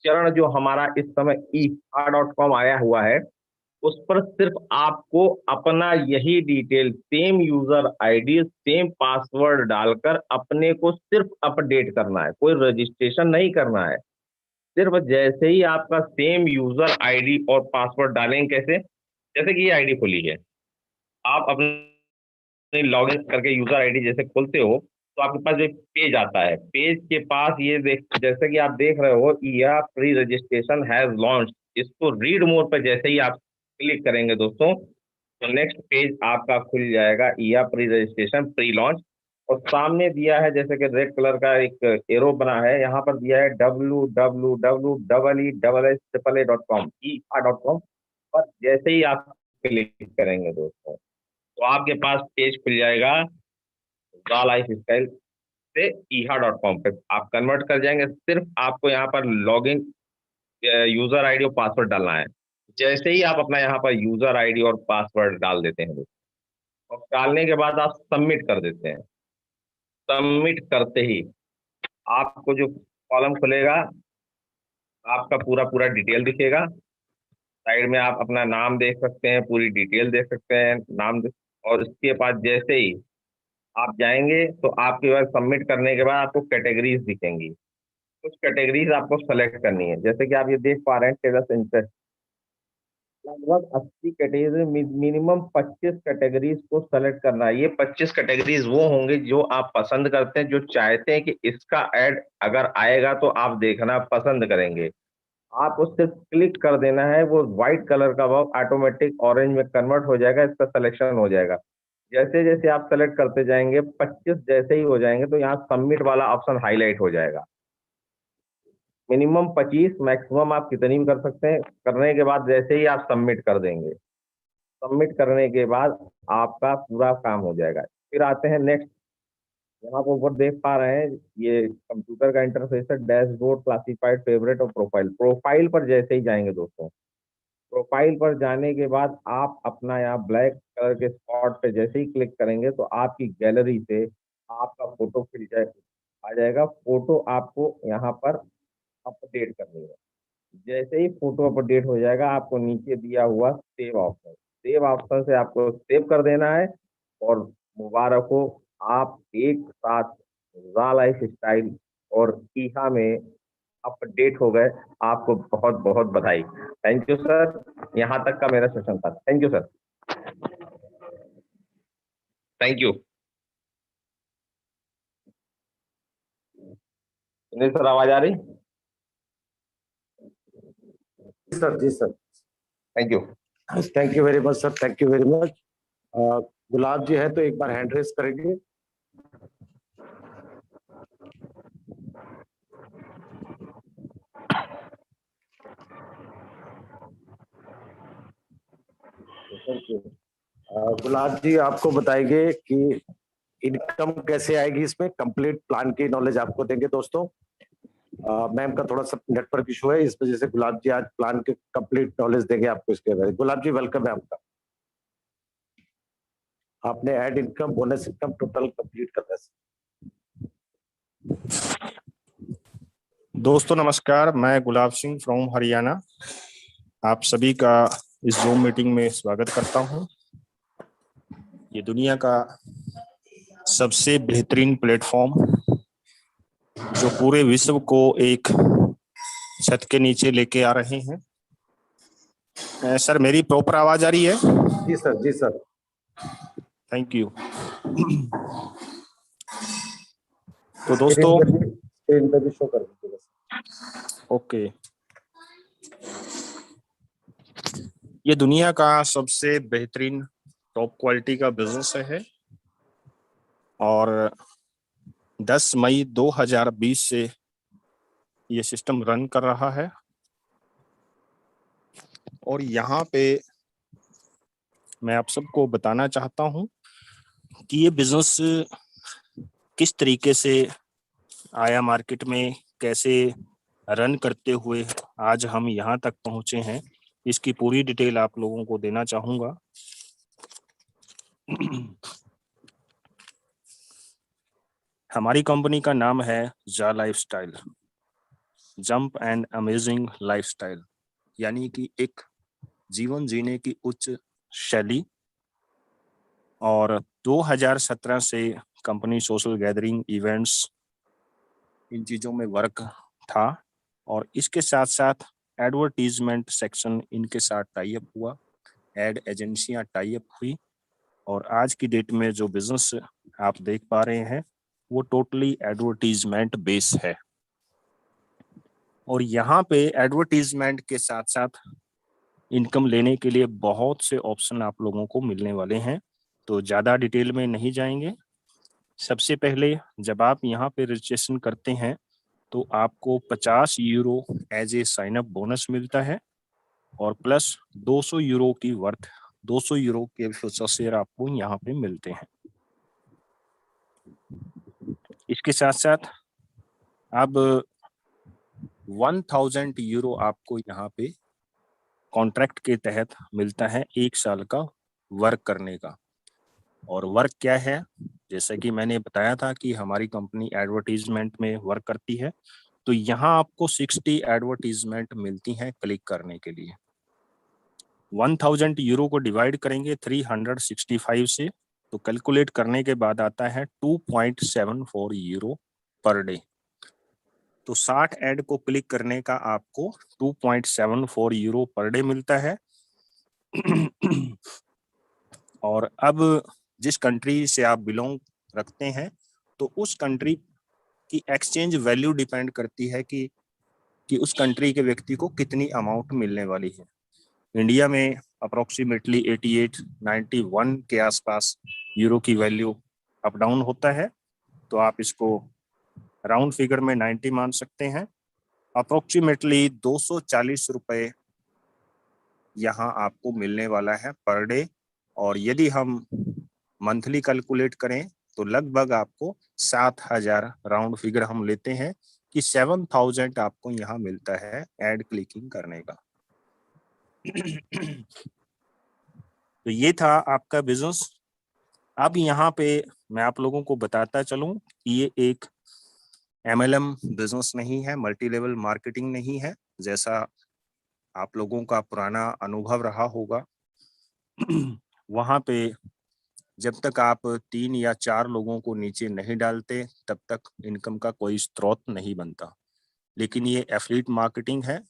चरण जो हमारा इस समय eha.com आया हुआ है उस पर सिर्फ आपको अपना यही detail, same user ID, same password डालकर अपने को सिर्फ अपडेट करना है, कोई रजिस्ट्रेशन नहीं करना है। सिर्फ जैसे ही आपका सेम यूजर आईडी और पासवर्ड डालेंगे, कैसे, जैसे कि ये आईडी खुली है, आप अपने लॉगिन करके यूजर आईडी जैसे खोलते हो तो आपके पास एक पेज आता है। पेज के पास ये देख, जैसे कि आप देख रहे हो या प्री रजिस्ट्रेशन हैज लॉन्च, इसको रीड मोड पर जैसे ही आप क्लिक करेंगे दोस्तों तो नेक्स्ट पेज आपका खुल जाएगा, या प्री रजिस्ट्रेशन प्री लॉन्च। और सामने दिया है जैसे कि रेड कलर का एक एरो बना है, यहाँ पर दिया है www.eeha.com पर जैसे ही आप क्लिक करेंगे दोस्तों तो आपके पास पेज खुल जाएगा जा लाइफ स्टाइल से eha.com पे आप कन्वर्ट कर जाएंगे। सिर्फ आपको यहाँ पर लॉगिन यूजर आईडी और पासवर्ड डालना है। जैसे ही आप अपना यहाँ पर यूजर आईडी और पासवर्ड डाल देते हैं और डालने के बाद आप सबमिट कर देते हैं, सबमिट करते ही आपको जो कॉलम खुलेगा आपका पूरा पूरा डिटेल दिखेगा। साइड में आप अपना नाम देख सकते हैं, पूरी डिटेल देख सकते हैं, और इसके बाद जैसे ही आप जाएंगे तो आपके पास सबमिट करने के बाद आपको कैटेगरीज दिखेंगी। कुछ कैटेगरीज आपको सेलेक्ट करनी है, जैसे कि आप ये देख पा रहे हैं, स्टेटस इंटरेस्ट लगभग 80 कैटेगरी, मिनिमम 25 कैटेगरीज को सेलेक्ट करना है। ये 25 कैटेगरीज वो होंगे जो आप पसंद करते हैं, जो चाहते हैं कि इसका ऐड अगर आएगा तो आप देखना पसंद करेंगे। आपको सिर्फ क्लिक कर देना है, वो व्हाइट कलर का बॉक्स ऑटोमेटिक ऑरेंज में कन्वर्ट हो जाएगा, इसका सिलेक्शन हो जाएगा। जैसे जैसे आप सेलेक्ट करते जाएंगे, 25 जैसे ही हो जाएंगे तो यहाँ सबमिट वाला ऑप्शन हाईलाइट हो जाएगा। मिनिमम 25, मैक्सिमम आप कितनी भी कर सकते हैं। करने के बाद जैसे ही आप सबमिट कर देंगे, सबमिट करने के बाद आपका पूरा काम हो जाएगा। फिर आते हैं नेक्स्ट। यहाँ पर ऊपर देख पा रहे हैं, ये कंप्यूटर का इंटरफेस है, डैशबोर्ड, क्लासिफाइड, फेवरेट और प्रोफाइल। प्रोफाइल पर जैसे ही जाएंगे दोस्तों, प्रोफाइल पर जाने के बाद आप अपना यहाँ ब्लैक कलर के स्पॉट पे जैसे ही क्लिक करेंगे तो आपकी गैलरी से आपका फोटो फिल्टर आ जाएगा। फोटो आपको यहाँ पर अपडेट करनी है। जैसे ही फोटो अपडेट हो जाएगा, आपको नीचे दिया हुआ सेव ऑप्शन, सेव ऑप्शन से आपको सेव कर देना है। और मुबारक हो, आप एक साथ ज़ा लाइफ स्टाइल और ईहा में अपडेट हो गए। आपको बहुत बहुत बधाई। थैंक यू सर, यहाँ तक का मेरा सेशन था। Thank you sir. Thank you. Sunil sir, आवाज आ रही? सर जी sir, thank you. Thank you very much sir, thank you very much. Gulab ji है तो एक बार हैंड रेस करेंगे। Thank you. गुलाब जी आपको बताएंगे कि इनकम कैसे आएगी, इसमें कंप्लीट प्लान की नॉलेज आपको देंगे दोस्तों। मैम का थोड़ा सा नेटवर्क इशू है, इस वजह से गुलाब जी आज प्लान के कंप्लीट नॉलेज देंगे आपको इसके बारे में। गुलाब जी वेलकम है आपका। आपने add income, bonus income total complete करना है। दोस्तों नमस्कार, मैं गुलाब सिंह फ्रॉम हरियाणा आप सभी का इस जूम मीटिंग में स्वागत करता हूं। ये दुनिया का सबसे बेहतरीन प्लेटफॉर्म जो पूरे विश्व को एक छत के नीचे लेके आ रहे हैं। सर मेरी प्रॉपर आवाज आ रही है? जी सर, जी सर। Thank you. तो दोस्तों स्क्रीन पे भी शो कर दीजिएगा। ओके, ये दुनिया का सबसे बेहतरीन टॉप क्वालिटी का बिजनेस है और 10 मई 2020 से ये सिस्टम रन कर रहा है। और यहाँ पे मैं आप सबको बताना चाहता हूँ कि ये बिजनेस किस तरीके से आया मार्केट में, कैसे रन करते हुए आज हम यहाँ तक पहुँचे हैं, इसकी पूरी डिटेल आप लोगों को देना चाहूँगा। हमारी कंपनी का नाम है जा lifestyle, jump and amazing lifestyle, यानी कि एक जीवन जीने की उच्च शैली। और 2017 से कंपनी सोशल गैदरिंग, इवेंट्स, इन चीज़ों में वर्क था और इसके साथ साथ एडवर्टीजमेंट सेक्शन इनके साथ टाई अप हुआ, एड एजेंसियां टाई अप हुई और आज की डेट में जो बिजनेस आप देख पा रहे हैं वो टोटली एडवर्टीजमेंट बेस है। और यहाँ पे एडवर्टीजमेंट के साथ साथ इनकम लेने के लिए बहुत से ऑप्शन आप लोगों को मिलने वाले हैं, तो ज़्यादा डिटेल में नहीं जाएंगे। सबसे पहले जब आप यहाँ पे रजिस्ट्रेशन करते हैं तो आपको 50 euro as a sign up bonus मिलता है और प्लस 200 यूरो की वर्थ 200 यूरो के फ्यूचर शेयर आपको यहाँ पे मिलते हैं। इसके साथ साथ अब 1000 यूरो आपको यहाँ पे कॉन्ट्रैक्ट के तहत मिलता है 1 साल का वर्क करने का। और वर्क क्या है, जैसा कि मैंने बताया था कि हमारी कंपनी एडवर्टीजमेंट में वर्क करती है, तो यहाँ आपको 60 एडवर्टीजमेंट मिलती हैं क्लिक करने के लिए। 1000 यूरो को डिवाइड करेंगे 365 से तो कैलकुलेट करने के बाद आता है 2.74 यूरो पर डे। तो 60 ऐड को क्लिक करने का आपको 2.74 यूरो पर डे मिलता है और अब जिस कंट्री से आप बिलोंग रखते हैं तो उस कंट्री की एक्सचेंज वैल्यू डिपेंड करती है कि उस कंट्री के व्यक्ति को कितनी अमाउंट मिलने वाली है। इंडिया में अप्रोक्सीमेटली 88-91 के आसपास यूरो की वैल्यू अप डाउन होता है, तो आप इसको राउंड फिगर में 90 मान सकते हैं। अप्रोक्सीमेटली 240 रुपए यहाँ आपको मिलने वाला है पर डे, और यदि हम मंथली कैलकुलेट करें तो लगभग आपको 7,000 राउंड फिगर हम लेते हैं कि 7,000 आपको यहाँ मिलता है एड क्लिकिंग करने का। तो ये था आपका बिजनेस। अब यहाँ पे मैं आप लोगों को बताता चलूं कि ये एक MLM बिजनेस नहीं है, मल्टी लेवल मार्केटिंग नहीं है, जैसा आप लोगों का पुराना अनुभव रहा होगा। वहां पे जब तक आप 3 या 4 लोगों को नीचे नहीं डालते तब तक इनकम का कोई स्रोत नहीं बनता। लेकिन ये एफिलिएट मार्केटिंग है,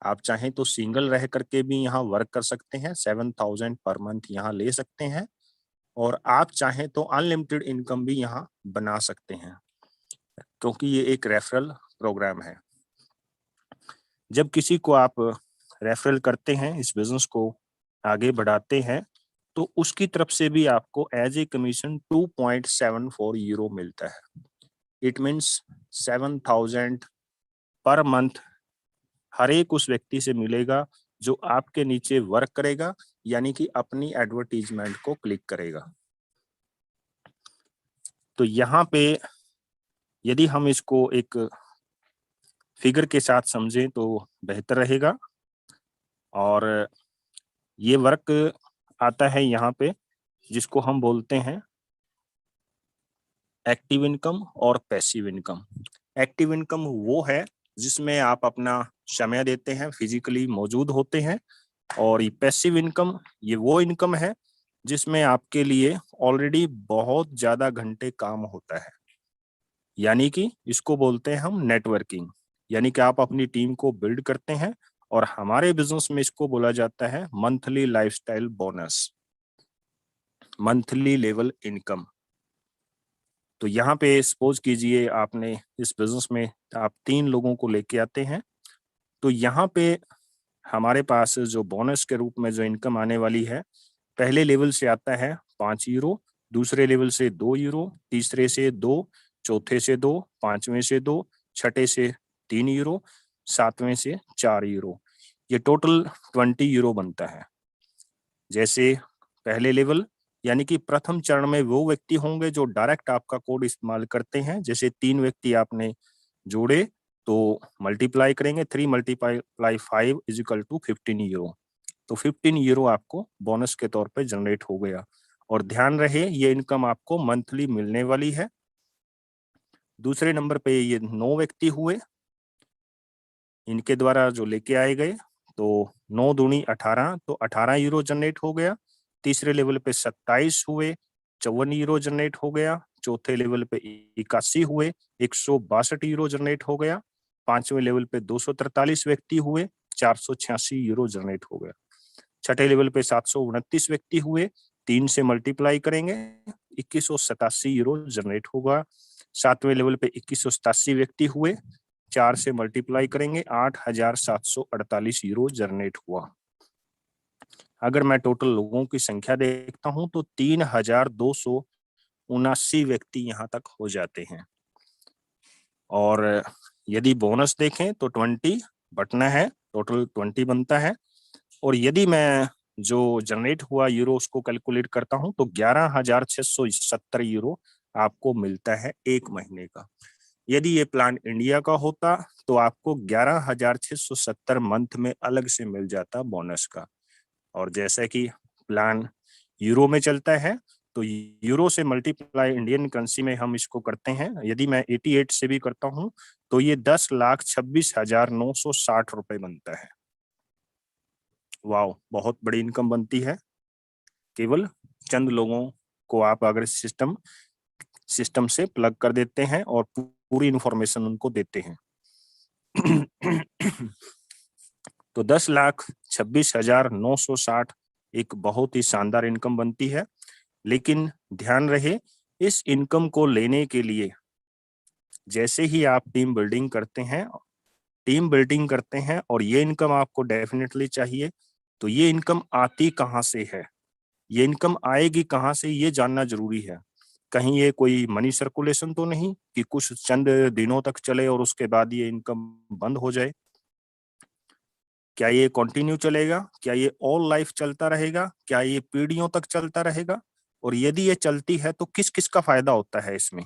आप चाहें तो सिंगल रह करके भी यहाँ वर्क कर सकते हैं, 7,000 पर मंथ यहाँ ले सकते हैं, और आप चाहें तो अनलिमिटेड इनकम भी यहाँ बना सकते हैं, क्योंकि ये एक रेफरल प्रोग्राम है। जब किसी को आप रेफरल करते हैं, इस बिजनेस को आगे बढ़ाते हैं, तो उसकी तरफ से भी आपको एज ए कमीशन 2.74 यूरो मिलता है। इट मीन्स 7,000 पर मंथ हर एक उस व्यक्ति से मिलेगा जो आपके नीचे वर्क करेगा, यानी कि अपनी एडवर्टीजमेंट को क्लिक करेगा। तो यहाँ पे यदि हम इसको एक फिगर के साथ समझें तो बेहतर रहेगा। और ये वर्क आता है यहाँ पे जिसको हम बोलते हैं एक्टिव इनकम और पैसिव इनकम। एक्टिव इनकम वो है जिसमें आप अपना समय देते हैं, फिजिकली मौजूद होते हैं, और ये पैसिव इनकम ये वो इनकम है जिसमें आपके लिए ऑलरेडी बहुत ज्यादा घंटे काम होता है, यानी कि इसको बोलते हैं हम नेटवर्किंग, यानी कि आप अपनी टीम को बिल्ड करते हैं, और हमारे बिजनेस में इसको बोला जाता है monthly lifestyle bonus, monthly level income. तो यहाँ पे सपोज कीजिए आपने इस बिजनेस में आप 3 लोगों को लेके आते हैं, तो यहाँ पे हमारे पास जो बोनस के रूप में जो इनकम आने वाली है, पहले लेवल से आता है 5 यूरो, दूसरे लेवल से 2 यूरो, तीसरे से 2, चौथे से 2, पांचवें से 2, छठे से 3 यूरो, सातवें से 4 यूरो। ये टोटल 20 यूरो बनता है। जैसे पहले लेवल यानी कि प्रथम चरण में वो व्यक्ति होंगे जो डायरेक्ट आपका कोड इस्तेमाल करते हैं। जैसे 3 व्यक्ति आपने जोड़े तो मल्टीप्लाई करेंगे, 3 multiply 5 is equal to 15 euro, तो 15 यूरो आपको बोनस के तौर पे जनरेट हो गया। और ध्यान रहे ये इनकम आपको मंथली मिलने वाली है। दूसरे नंबर पे ये 9 व्यक्ति हुए, इनके द्वारा जो लेके आए गए, तो 9 दूनी 18, तो 18 यूरो जनरेट हो गया। तीसरे लेवल पे 27 हुए, 54 यूरो जनरेट हो गया। चौथे लेवल पे 81 हुए, 162 यूरो जनरेट हो गया। पांचवें लेवल पे 243 व्यक्ति हुए, 486 यूरो जनरेट हो गया। छठे लेवल पे 729 व्यक्ति हुए, 3 से मल्टीप्लाई करेंगे 2187 यूरो जनरेट होगा। सातवें लेवल पे 2187 व्यक्ति हुए, 4 से मल्टीप्लाई करेंगे 8,748 यूरो जनरेट हुआ। अगर मैं टोटल लोगों की संख्या देखता हूं तो 3,279 व्यक्ति यहां तक हो जाते हैं। और यदि बोनस देखें तो 20 बटना है, टोटल 20 बनता है। और यदि मैं जो जनरेट हुआ यूरो उसको कैलकुलेट करता हूं तो 11,670 यूरो आपको मिलता है 1 महीने का। यदि ये प्लान इंडिया का होता तो आपको 11,670 मंथ में अलग से मिल जाता बोनस का। और जैसे कि प्लान यूरो में चलता है तो यूरो से मल्टीप्लाई इंडियन करेंसी में हम इसको करते हैं। यदि मैं 88 से भी करता हूं तो ये 10,26,960 रुपए बनता है। वाह, बहुत बड़ी इनकम बनती है केवल चंद लोगों को आप अगर सिस्टम से प्लग कर देते हैं और पूरी इंफॉर्मेशन उनको देते हैं। तो 10,26,960 एक बहुत ही शानदार इनकम बनती है। लेकिन ध्यान रहे, इस इनकम को लेने के लिए जैसे ही आप टीम बिल्डिंग करते हैं और ये इनकम आपको डेफिनेटली चाहिए, तो ये इनकम आती कहाँ से है, ये इनकम आएगी कहाँ से, ये जानना जरूरी है। कहीं ये कोई मनी सर्कुलेशन तो नहीं कि कुछ चंद दिनों तक चले और उसके बाद ये इनकम बंद हो जाए। क्या ये कंटिन्यू चलेगा? क्या ये ऑल लाइफ चलता रहेगा? क्या ये पीढ़ियों तक चलता रहेगा? और यदि ये चलती है तो किस किस का फायदा होता है इसमें?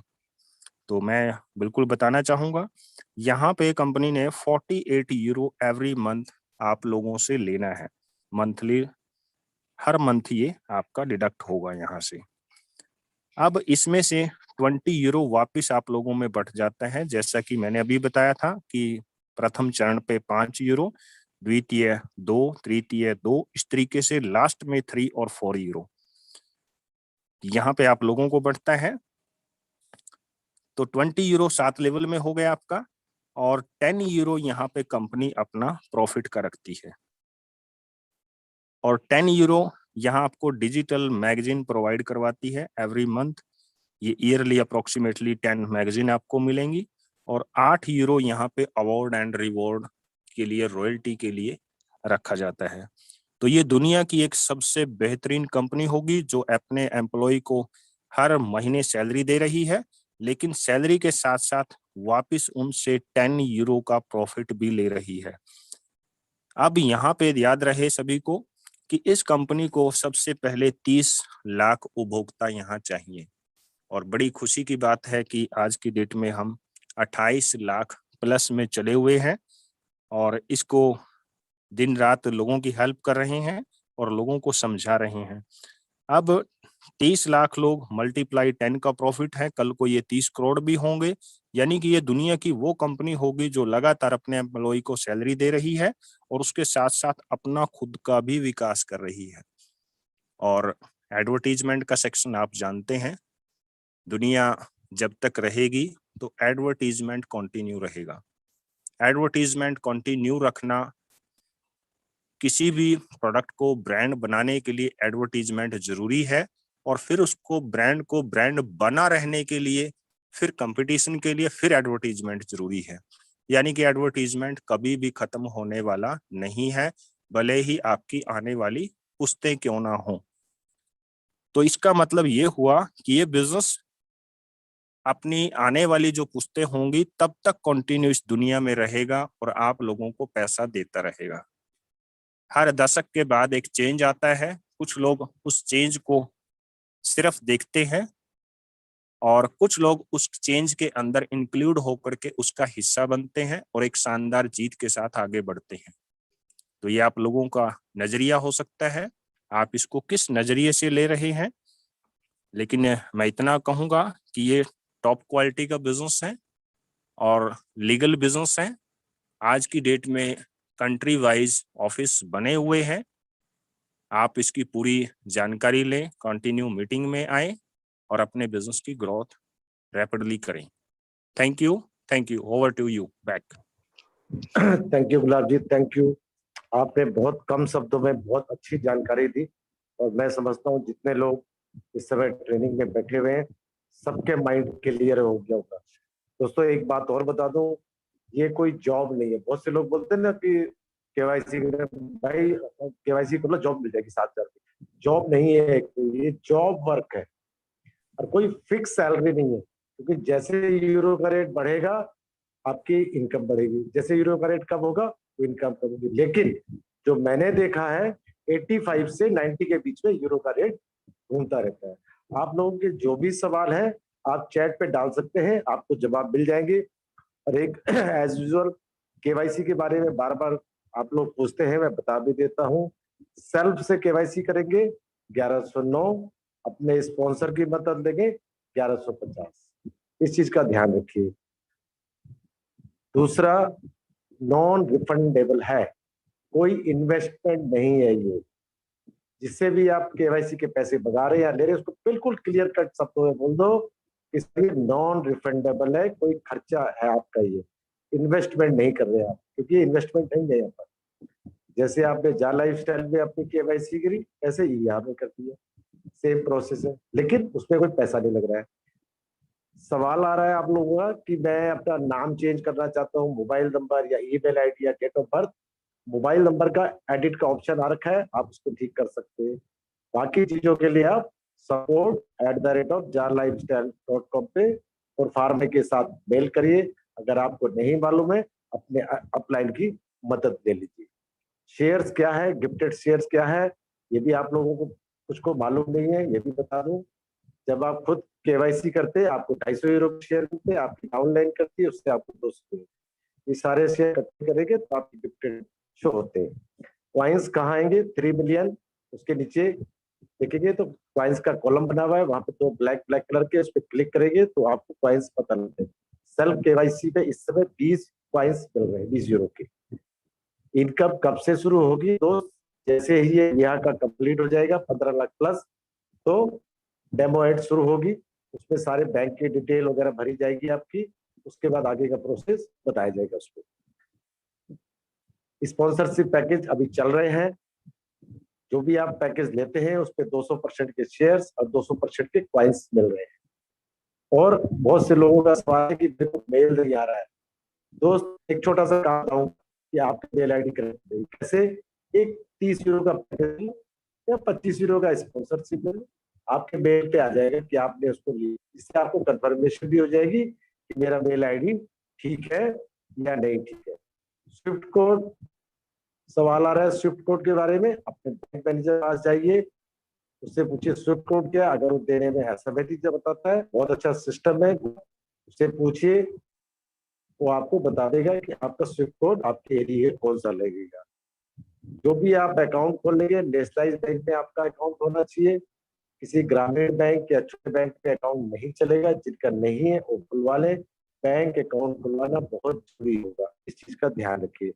तो मैं बिल्कुल बताना चाहूंगा। यहाँ पे कंपनी ने 48 यूरो एवरी मंथ आप लोगों से लेना है। मंथली, हर मंथ ये आपका डिडक्ट होगा यहाँ से। अब इसमें से 20 यूरो वापिस आप लोगों में बढ़ जाता है। जैसा कि मैंने अभी बताया था कि प्रथम चरण पे 5 यूरो, द्वितीय 2, तृतीय 2, इस तरीके से लास्ट में 3 और 4 यूरो यहाँ पे आप लोगों को बढ़ता है। तो 20 यूरो 7 लेवल में हो गया आपका, और 10 यूरो यहाँ पे कंपनी अपना प्रॉफिट का रखती है, और 10 यूरो यहाँ आपको डिजिटल मैगजीन प्रोवाइड करवाती है एवरी मंथ। ये ईयरली अप्रोक्सीमेटली 10 मैगजीन आपको मिलेंगी, और 8 यूरो यहाँ पे अवार्ड एंड रिवॉर्ड के लिए, रॉयल्टी के लिए रखा जाता है। तो ये दुनिया की एक सबसे बेहतरीन कंपनी होगी जो अपने एम्प्लॉय को हर महीने सैलरी दे रही है, लेकिन सैलरी के साथ साथ वापस उनसे 10 यूरो का प्रॉफिट भी ले रही है। अब यहाँ पे याद रहे सभी को कि इस कंपनी को सबसे पहले 30 लाख उपभोक्ता यहाँ चाहिए, और बड़ी खुशी की बात है कि आज की डेट में हम 28 लाख प्लस में चले हुए हैं, और इसको दिन रात लोगों की हेल्प कर रहे हैं और लोगों को समझा रहे हैं। अब 30 लाख लोग मल्टीप्लाई 10 का प्रॉफिट है, कल को ये 30 करोड़ भी होंगे। यानी कि ये दुनिया की वो कंपनी होगी जो लगातार अपने एम्प्लॉय को सैलरी दे रही है और उसके साथ साथ अपना खुद का भी विकास कर रही है। और एडवर्टीजमेंट का सेक्शन आप जानते हैं, दुनिया जब तक रहेगी तो एडवर्टीजमेंट कंटिन्यू रहेगा। एडवर्टीजमेंट कंटिन्यू रखना, किसी भी प्रोडक्ट को ब्रांड बनाने के लिए एडवर्टीजमेंट जरूरी है, और फिर उसको ब्रांड को ब्रांड बना रहने के लिए, फिर कंपटीशन के लिए, फिर एडवर्टीजमेंट जरूरी है। यानी कि एडवर्टीजमेंट कभी भी खत्म होने वाला नहीं है, भले ही आपकी आने वाली पुश्तें क्यों ना हो। तो इसका मतलब ये हुआ कि ये बिजनेस अपनी आने वाली जो पुश्तें होंगी तब तक कंटिन्यू इस दुनिया में रहेगा और आप लोगों को पैसा देता रहेगा। हर दशक के बाद एक चेंज आता है, कुछ लोग उस चेंज को सिर्फ देखते हैं और कुछ लोग उस चेंज के अंदर इंक्लूड होकर के उसका हिस्सा बनते हैं और एक शानदार जीत के साथ आगे बढ़ते हैं। तो ये आप लोगों का नजरिया हो सकता है, आप इसको किस नजरिए से ले रहे हैं। लेकिन मैं इतना कहूंगा कि ये टॉप क्वालिटी का बिजनेस है और लीगल बिजनेस है। आज की डेट में कंट्री वाइज ऑफिस बने हुए हैं। आप इसकी पूरी जानकारी लें, कंटिन्यू मीटिंग में आए और अपने बिजनेस की ग्रोथ रैपिडली करें। Thank you, over to you back. Thank you Gulab ji, thank you. आपने बहुत कम शब्दों में बहुत अच्छी जानकारी दी, और मैं समझता हूँ जितने लोग इस समय ट्रेनिंग में बैठे हुए हैं सबके माइंड क्लियर हो गया होगा। दोस्तों एक बात और बता दूं, ये कोई जॉब नहीं है। बहुत से लोग बोलते हैं ना कि केवाईसी भाई केवाईसी कर लो जॉब मिल जाएगी 7,000 की। जॉब नहीं है, ये जॉब वर्क है और कोई फिक्स सैलरी नहीं है, क्योंकि जैसे यूरो का रेट बढ़ेगा आपकी इनकम बढ़ेगी, जैसे यूरो का रेट कम होगा तो इनकम कम होगी। लेकिन जो मैंने देखा है 85 से 90 के बीच में यूरो का रेट घूमता रहता है। आप लोगों के जो भी सवाल है आप चैट पे डाल सकते हैं, आपको जवाब मिल जाएंगे। और एक एज यूजुअल केवाईसी के बारे में बार बार आप लोग पूछते हैं, मैं बता भी देता हूँ। सेल्फ से केवाईसी करेंगे 1109, अपने स्पॉन्सर की मदद लेंगे 1150। इस चीज का ध्यान रखिए। दूसरा, नॉन रिफंडेबल है, कोई इन्वेस्टमेंट नहीं है ये। जिससे भी आप केवाईसी के पैसे बगा रहे हैं या ले रहे हैं उसको बिल्कुल क्लियर कट शब्दों में बोल दो, इसलिए नॉन रिफंडेबल है, कोई खर्चा है आपका, ये इन्वेस्टमेंट नहीं कर रहे आप, क्योंकि ये इन्वेस्टमेंट नहीं है यहाँ पर। जैसे आपने जा लाइफस्टाइल में अपनी केवाईसी करी, ऐसे ही यहाँ पे कर दिया, सेम प्रोसेस है, लेकिन उसमें कोई पैसा नहीं लग रहा है। सवाल आ रहा है आप लोगों का कि मैं अपना नाम चेंज करना चाहता हूँ, मोबाइल नंबर या ईमेल आईडी या date of birth, mobile number का एडिट का ऑप्शन आ रखा है, आप उसको ठीक कर सकते हैं। बाकी चीजों के लिए आप support@jarlifestyle.com पे और फार्मे के साथ मेल करिए। अगर आपको नहीं मालूम है, अपने अपलाइन की मदद ले लीजिए। शेयर्स क्या है, गिफ्टेड शेयर्स क्या है, ये भी आप लोगों को कुछ को मालूम नहीं है, ये भी बता दूं। जब आप खुद केवाईसी करते हैं, आपको 250 यूरो शेयर मिलते हैं, आपकी ऑनलाइन करती है, उससे आपको 200। ये सारे शेयर इकट्ठे करेंगे तो आपकी गिफ्टेड शो होते हैं। क्वाइंस कहाँ आएंगे? 3 मिलियन, उसके नीचे देखेंगे तो क्वाइंस का कॉलम बना हुआ है, वहां पे तो ब्लैक ब्लैक कलर के, उस पर क्लिक करेंगे तो आपको क्वाइंस पता लगते हैं। सेल्फ केवाईसी पे इस समय 20 क्वाइंस मिल रहे हैं, 20 यूरो के। इनकम कब से शुरू होगी दोस्त? जैसे ही ये यहाँ का कंप्लीट हो जाएगा 15 लाख प्लस, तो डेमो एड शुरू होगी, उसमें सारे बैंक की डिटेल वगैरह भरी जाएगी आपकी, उसके बाद आगे का प्रोसेस बताया जाएगा उसको। स्पॉन्सरशिप पैकेज अभी चल रहे हैं, जो भी आप पैकेज लेते हैं उस पे 200% के शेयर्स और 200% के क्वाइंस मिल रहे हैं। और बहुत से लोगों का सवाल है कि मेरे को मेल नहीं आ रहा है। दोस्त एक छोटा सा काम बताऊं कि आपके मेल आईडी कैसे, एक 30 यूरो का पैकेज या 25 यूरो का स्पॉन्सरशिप आपके मेल पे आ जाएगा कि आपने उसको लिया। इससे आपको कंफर्मेशन भी हो जाएगी कि मेरा मेल आईडी ठीक है या नहीं ठीक है। स्विफ्ट कोड सवाल आ रहा है, स्विफ्ट कोड के बारे में अपने बैंक मैनेजर के पास जाइए, उससे पूछिए स्विफ्ट कोड क्या, अगर वो देने में असहमति से बताता है, बहुत अच्छा सिस्टम है, उससे पूछिए, वो आपको बता देगा कि आपका स्विफ्ट कोड आपके एरिया कौन सा लगेगा। जो भी आप अकाउंट खोलेंगे, नेशनलाइज बैंक में आपका अकाउंट होना चाहिए, किसी ग्रामीण बैंक या छोटे बैंक पे अकाउंट नहीं चलेगा। जिनका नहीं है वो खुलवा लें, बैंक अकाउंट खुलवाना बहुत जरूरी होगा, इस चीज का ध्यान रखिए।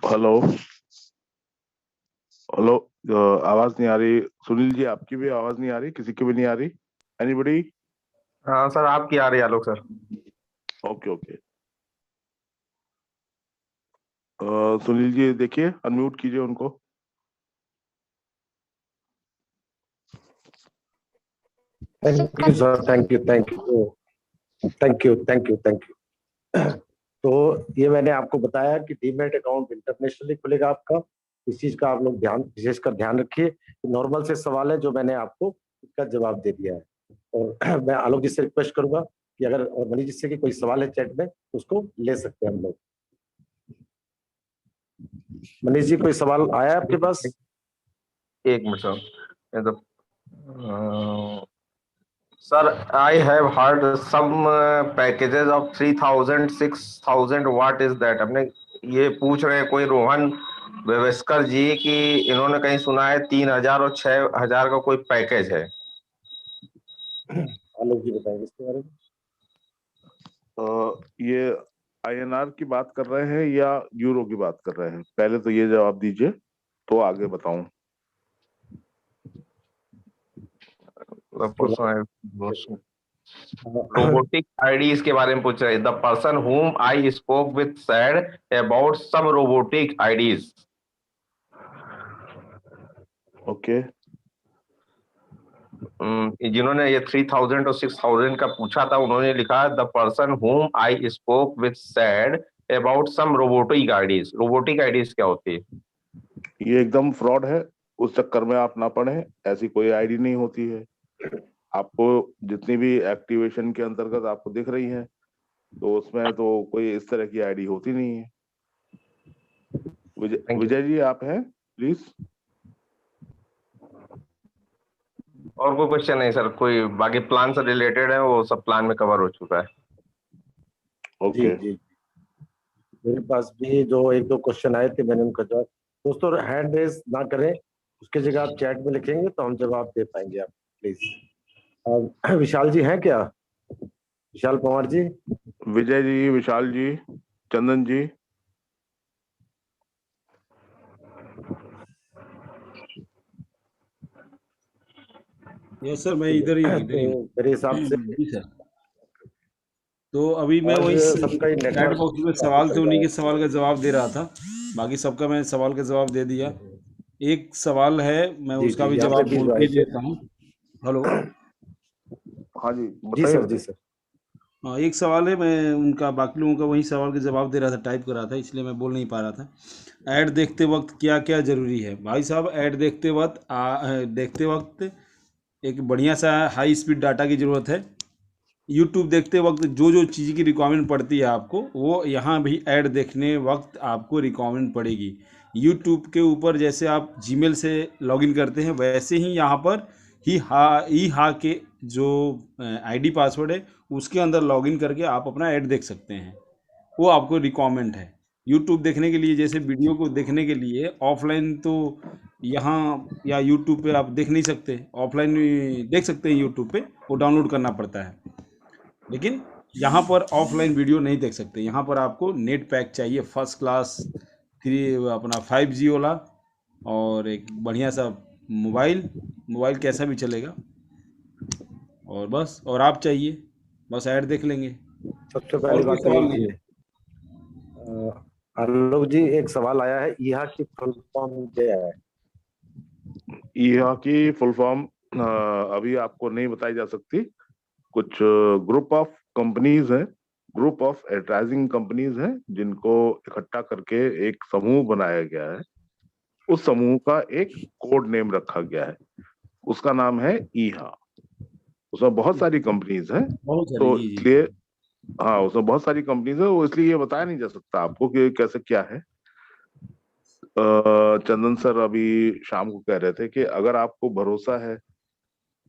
हेलो हेलो, आवाज नहीं आ रही। सुनील जी, आपकी भी आवाज नहीं आ रही, किसी की भी नहीं आ रही। एनीबडी? हाँ सर, आपकी आ रही है Alok sir. Okay okay. Sunil ji देखिए, अनम्यूट कीजिए उनको। Thank you sir, thank you, thank you, thank you, thank you, thank you. तो ये मैंने आपको बताया कि डीमैट अकाउंट इंटरनेशनली खुलेगा आपका। इस चीज का आप लोग ध्यान, विशेषकर ध्यान रखिए। नॉर्मल से सवाल है जो मैंने आपको इसका जवाब दे दिया है। और मैं आलोक जी से रिक्वेस्ट करूंगा कि अगर और मनीष जी से कि कोई सवाल है चैट में तो उसको ले सकते हैं हम लोग। मनीष जी, कोई सवाल आया आपके पास? एक minute sir. Sir, I have heard some packages of 3000 6000, what is that? हमने ये पूछ रहे हैं कोई रोहन वेवेस्कर जी कि इन्होंने कहीं सुना है 3000 और 6000 का कोई पैकेज है। आलोक जी बताएंगे इसके बारे में। ये INR की बात कर रहे हैं या यूरो की बात कर रहे हैं? पहले तो ये जवाब दीजिए तो आगे बताऊं। रोबोटिक आईडीज के बारे में पूछ रहे हैं। The person whom I spoke with said about some robotic ideas. Okay. जिन्होंने ये 3000 और 6000 का पूछा था, उन्होंने लिखा the person whom I spoke with said about some robotic ideas. Robotic ideas क्या होती है? ये एकदम फ्रॉड है, उस चक्कर में आप ना पड़े। ऐसी कोई आईडी नहीं होती है। आपको जितनी भी एक्टिवेशन के अंतर्गत आपको दिख रही है, तो उसमें तो कोई इस तरह की आईडी होती नहीं है। विजय जी आप हैं प्लीज। और कोई क्वेश्चन नहीं सर? कोई बाकी प्लान से रिलेटेड है, वो सब प्लान में कवर हो चुका है। जी जी, मेरे पास भी जो एक दो क्वेश्चन आए थे, मैंने उनका जवाब। दोस्तों हैंड रेज ना करें, उसके जगह आप चैट में लिखेंगे तो हम जवाब दे पाएंगे आप, प्लीज। विशाल जी हैं क्या? विशाल पवार जी? विजय जी, विशाल जी, चंदन जी। यस सर, मैं इधर ही हूँ, इधर ही हूँ। तो मेरे हिसाब से जी सर। तो अभी मैं वही सबका ही चैट नेटवर्क बॉक्स में काफी सवाल थे, चल रहा उन्हीं है। के सवाल का जवाब दे रहा था। बाकी सबका मैंने सवाल का जवाब दे दिया। एक सवाल है, मैं जी उसका जी, भी यहाँ पे जवाब भी बोल जो के है ही देता हूँ। हेलो। हाँ जी जी बताइए सर, जी बताइए। सर। हाँ, एक सवाल है, मैं उनका बाकी लोगों का वही सवाल का जवाब दे रहा था, टाइप कर रहा था, इसलिए मैं बोल नहीं पा रहा था। ऐड देखते वक्त क्या क्या ज़रूरी है? भाई साहब, ऐड देखते वक्त एक बढ़िया सा हाई स्पीड डाटा की ज़रूरत है। यूट्यूब देखते वक्त जो जो चीज़ की रिक्वायरमेंट पड़ती है आपको, वो यहाँ भी ऐड देखने वक्त आपको रिक्वायरमेंट पड़ेगी। यूट्यूब के ऊपर जैसे आप जीमेल से लॉगिन करते हैं, वैसे ही यहाँ पर ई हा के जो आईडी पासवर्ड है, उसके अंदर लॉगिन करके आप अपना ऐड देख सकते हैं। वो आपको रिक्वायरमेंट है। यूट्यूब देखने के लिए, जैसे वीडियो को देखने के लिए ऑफलाइन तो यहाँ या यूट्यूब पे आप देख नहीं सकते, ऑफलाइन देख सकते हैं यूट्यूब पे, वो डाउनलोड करना पड़ता है। लेकिन यहाँ पर ऑफलाइन वीडियो नहीं देख सकते। यहाँ पर आपको नेट पैक चाहिए, फर्स्ट क्लास, थ्री अपना 5G वाला, और एक बढ़िया सा मोबाइल। मोबाइल कैसा भी चलेगा, और बस, और आप चाहिए, बस ऐड देख लेंगे। सबसे और पहली कोई बात तो सवाल एक नहीं जी, है। आलोक जी, एक सवाल आया है, यहाँ की फुल फॉर्म क्या है? यहाँ की फुल फॉर्म अभी आपको नहीं बताई जा सकती। कुछ ग्रुप ऑफ कंपनीज हैं, ग्रुप ऑफ एडवर्टाइजिंग कंपनीज हैं, जिनको इकट्ठा करके एक समूह बनाया गया है। उस समूह का एक कोड नेम रखा गया है, उसका नाम है ईहा। उसमें बहुत सारी कंपनीज हैं, बहुत सारी, तो जी जी। इसलिए हाँ, उसमें बहुत सारी कंपनीज है, वो इसलिए ये बताया नहीं जा सकता आपको कि कैसे क्या है। चंदन सर अभी शाम को कह रहे थे कि अगर आपको भरोसा है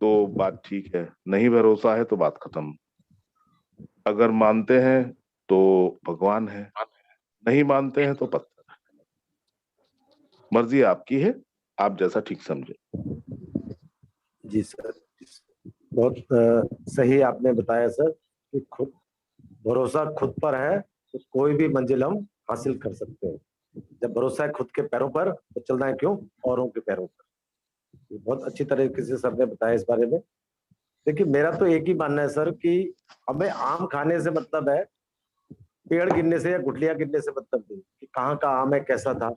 तो बात ठीक है, नहीं भरोसा है तो बात खत्म। अगर मानते हैं तो भगवान है, नहीं मानते हैं तो पत्थर। मर्जी आपकी है, आप जैसा ठीक समझे। जी सर, बहुत सही आपने बताया सर कि खुद भरोसा खुद पर है तो कोई भी मंजिल हम हासिल कर सकते हैं। जब भरोसा है खुद के पैरों पर, तो चलना है क्यों औरों के पैरों पर। ये बहुत अच्छी तरीके से सर ने बताया इस बारे में। देखिए, मेरा तो एक ही मानना है सर कि हमें आम खाने से मतलब है, पेड़ गिनने से या गुठलियां गिनने से मतलब नहीं कि कहाँ का आम है, कैसा था।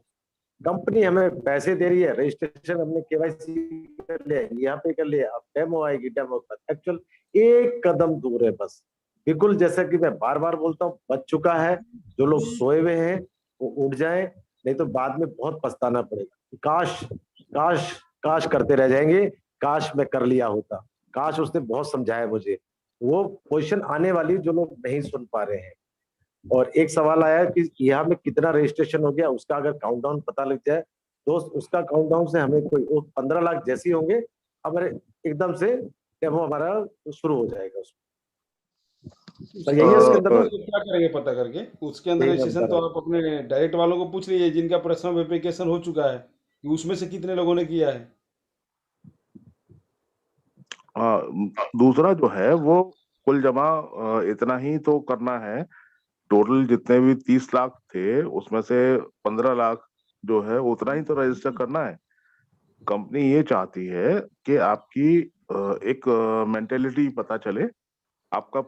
कंपनी हमें पैसे दे रही है, रजिस्ट्रेशन हमने केवाईसी कर लिया, यहाँ पे कर लिया, अब डेमो आएगी, डेमो पर एक्चुअल एक कदम दूर है बस। बिल्कुल जैसा कि मैं बार बार बोलता हूँ, बच चुका है। जो लोग सोए हुए हैं वो उठ जाएं, नहीं तो बाद में बहुत पछताना पड़ेगा। काश काश काश करते रह जाएंगे, काश मैं कर लिया होता, काश उसने बहुत समझाया मुझे। वो पोजीशन आने वाली जो लोग नहीं सुन पा रहे हैं। और एक सवाल आया कि यहाँ में कितना रजिस्ट्रेशन हो गया, उसका अगर काउंटडाउन पता लग जाए दोस्त, उसका काउंटडाउन से हमें कोई 15 लाख जैसे ही होंगे, हमारे एकदम से डेमो हमारा शुरू हो जाएगा उसमें। तो यही है उसके अंदर ना, तो क्या करेंगे पता करके? उसके अंदर यही मैं रजिस्ट्रेशन बता तो रहा हूँ। आप अपने डायरेक्ट वालों को पूछ लीजिए, जिनका पर्सनल एप्लीकेशन हो चुका है, कि उसमें से कितने लोगों ने किया है। हाँ, दूसरा जो है वो कुल जमा इतना ही तो करना है। टोटल जितने भी 30 लाख थे, उसमें से 15 लाख जो है उतना ही तो रजिस्टर करना है। कंपनी ये चाहती है कि आपकी एक मेंटेलिटी पता चले, आपका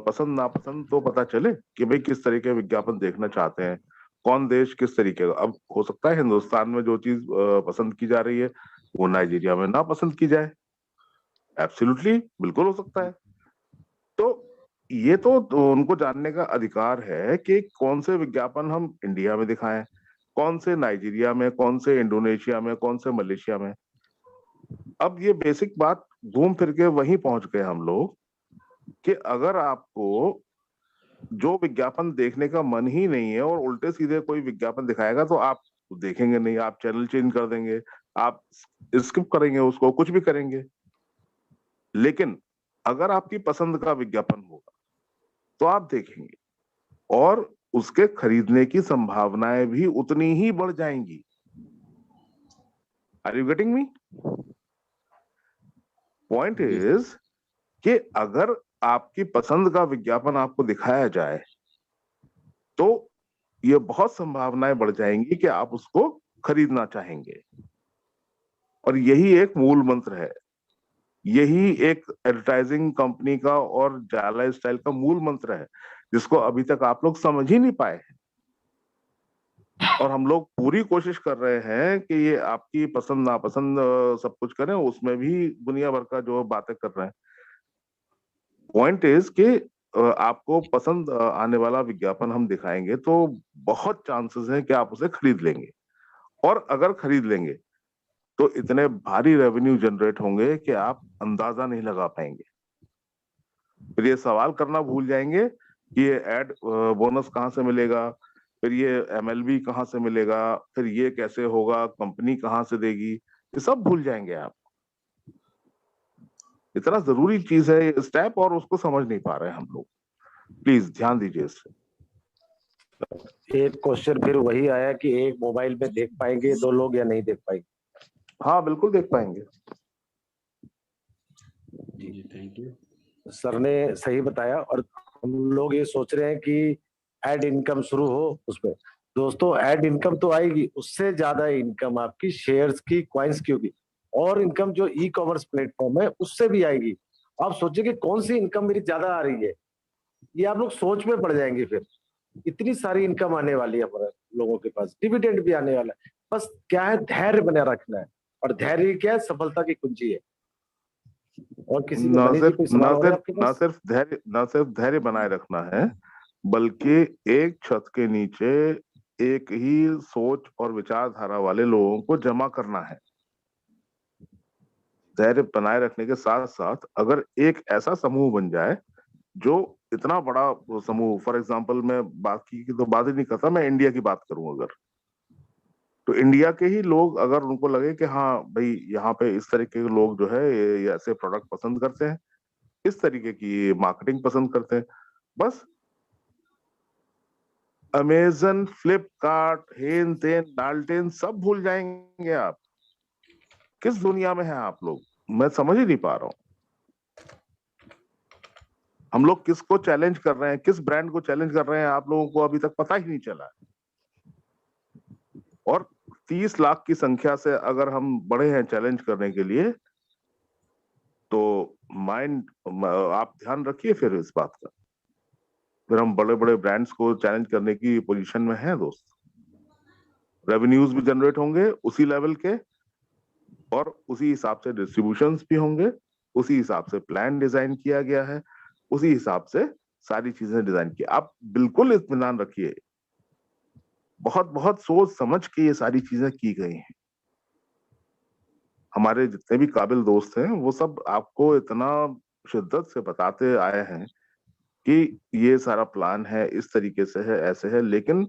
पसंद नापसंद तो पता चले कि भाई किस तरीके के विज्ञापन देखना चाहते हैं, कौन देश किस तरीके का। अब हो सकता है हिंदुस्तान में जो चीज पसंद की जा रही है वो नाइजीरिया में ना पसंद की जाए। एब्सोल्युटली, बिल्कुल हो सकता है। तो ये तो उनको जानने का अधिकार है कि कौन से विज्ञापन हम इंडिया में दिखाएं, कौन से नाइजीरिया में, कौन से इंडोनेशिया में, कौन से मलेशिया में। अब ये बेसिक बात घूम फिर के वहीं पहुंच गए हम लोग कि अगर आपको जो विज्ञापन देखने का मन ही नहीं है और उल्टे सीधे कोई विज्ञापन दिखाएगा तो आप देखेंगे नहीं, आप चैनल चेंज कर देंगे, आप स्किप करेंगे उसको, कुछ भी करेंगे। लेकिन अगर आपकी पसंद का विज्ञापन होगा तो आप देखेंगे और उसके खरीदने की संभावनाएं भी उतनी ही बढ़ जाएंगी। Are you getting me? Point जी इज कि अगर आपकी पसंद का विज्ञापन आपको दिखाया जाए तो ये बहुत संभावनाएं बढ़ जाएंगी कि आप उसको खरीदना चाहेंगे। और यही एक मूल मंत्र है, यही एक एडवर्टाइजिंग कंपनी का और जाला स्टाइल का मूल मंत्र है, जिसको अभी तक आप लोग समझ ही नहीं पाए हैं। और हम लोग पूरी कोशिश कर रहे हैं कि ये आपकी पसंद नापसंद सब कुछ करें, उसमें भी दुनिया भर का जो बातें कर रहे हैं। पॉइंट इज कि आपको पसंद आने वाला विज्ञापन हम दिखाएंगे तो बहुत चांसेस हैं कि आप उसे खरीद लेंगे। और अगर खरीद लेंगे तो इतने भारी रेवेन्यू जनरेट होंगे कि आप अंदाजा नहीं लगा पाएंगे। फिर ये सवाल करना भूल जाएंगे कि ये एड बोनस कहाँ से मिलेगा, फिर ये एमएलबी कहाँ से मिलेगा, फिर ये कैसे होगा, कंपनी कहाँ से देगी, ये सब भूल जाएंगे आप। इतना जरूरी चीज है ये स्टेप और उसको समझ नहीं पा रहे हैं हम लोग। प्लीज ध्यान दीजिए इससे। एक क्वेश्चन फिर वही आया कि एक मोबाइल में देख पाएंगे 2 लोग या नहीं देख पाएंगे? हाँ बिल्कुल देख पाएंगे। जी, थैंक यू। सर ने सही बताया। और हम लोग ये सोच रहे हैं कि एड इनकम शुरू हो उसमें। दोस्तों, एड इनकम तो आएगी, उससे ज्यादा इनकम आपकी शेयर्स की, कॉइन्स की होगी। और इनकम जो ई कॉमर्स प्लेटफॉर्म है उससे भी आएगी। आप सोचिए कि कौन सी इनकम मेरी ज्यादा आ रही है, ये आप लोग सोच में पड़ जाएंगे। फिर इतनी सारी इनकम आने वाली है हमारे लोगों के पास, डिविडेंड भी आने वाला है। बस क्या है, धैर्य बना रखना है। और धैर्य क्या है, सफलता की कुंजी है। और किसी को, ना मनीष जी, सिर्फ कोई ना सवाल और है सिर्फ आपके ना पास? सिर्फ धैर्य ना सिर्फ धैर्य बनाए रखना है, बल्कि एक छत के नीचे एक ही सोच और विचारधारा वाले लोगों को जमा करना है। धैर्य बनाए रखने के साथ साथ अगर एक ऐसा समूह बन जाए जो इतना बड़ा समूह, फॉर एग्जांपल मैं बाकी की तो बात ही नहीं करता, मैं इंडिया की बात करूं अगर, तो इंडिया के ही लोग अगर उनको लगे कि हाँ भाई यहाँ पे इस तरीके के लोग जो है ये ऐसे प्रोडक्ट पसंद करते हैं, इस तरीके की मार्केटिंग पसंद करते हैं, बस अमेजन, फ्लिपकार्ट, हेन तेन डाल्टेन सब भूल जाएंगे आप। किस दुनिया में हैं आप लोग, मैं समझ ही नहीं पा रहा हूँ। हम लोग किसको चैलेंज कर रहे हैं, किस ब्रांड को चैलेंज कर रहे हैं, आप लोगों को अभी तक पता ही नहीं चला। और 30 लाख की संख्या से अगर हम बड़े हैं चैलेंज करने के लिए, तो माइंड आप ध्यान रखिए फिर इस बात का। फिर हम बड़े बड़े ब्रांड्स को चैलेंज करने की पोजीशन में हैं दोस्त। रेवेन्यूज भी जनरेट होंगे उसी लेवल के, और उसी हिसाब से डिस्ट्रीब्यूशंस भी होंगे, उसी हिसाब से प्लान डिजाइन किया गया है, उसी हिसाब से सारी चीजें डिजाइन की। आप बिल्कुल इत्मीनान रखिए, बहुत बहुत सोच समझ के ये सारी चीजें की गई हैं। हमारे जितने भी काबिल दोस्त हैं वो सब आपको इतना शिद्दत से बताते आए हैं कि ये सारा प्लान है, इस तरीके से है, ऐसे है। लेकिन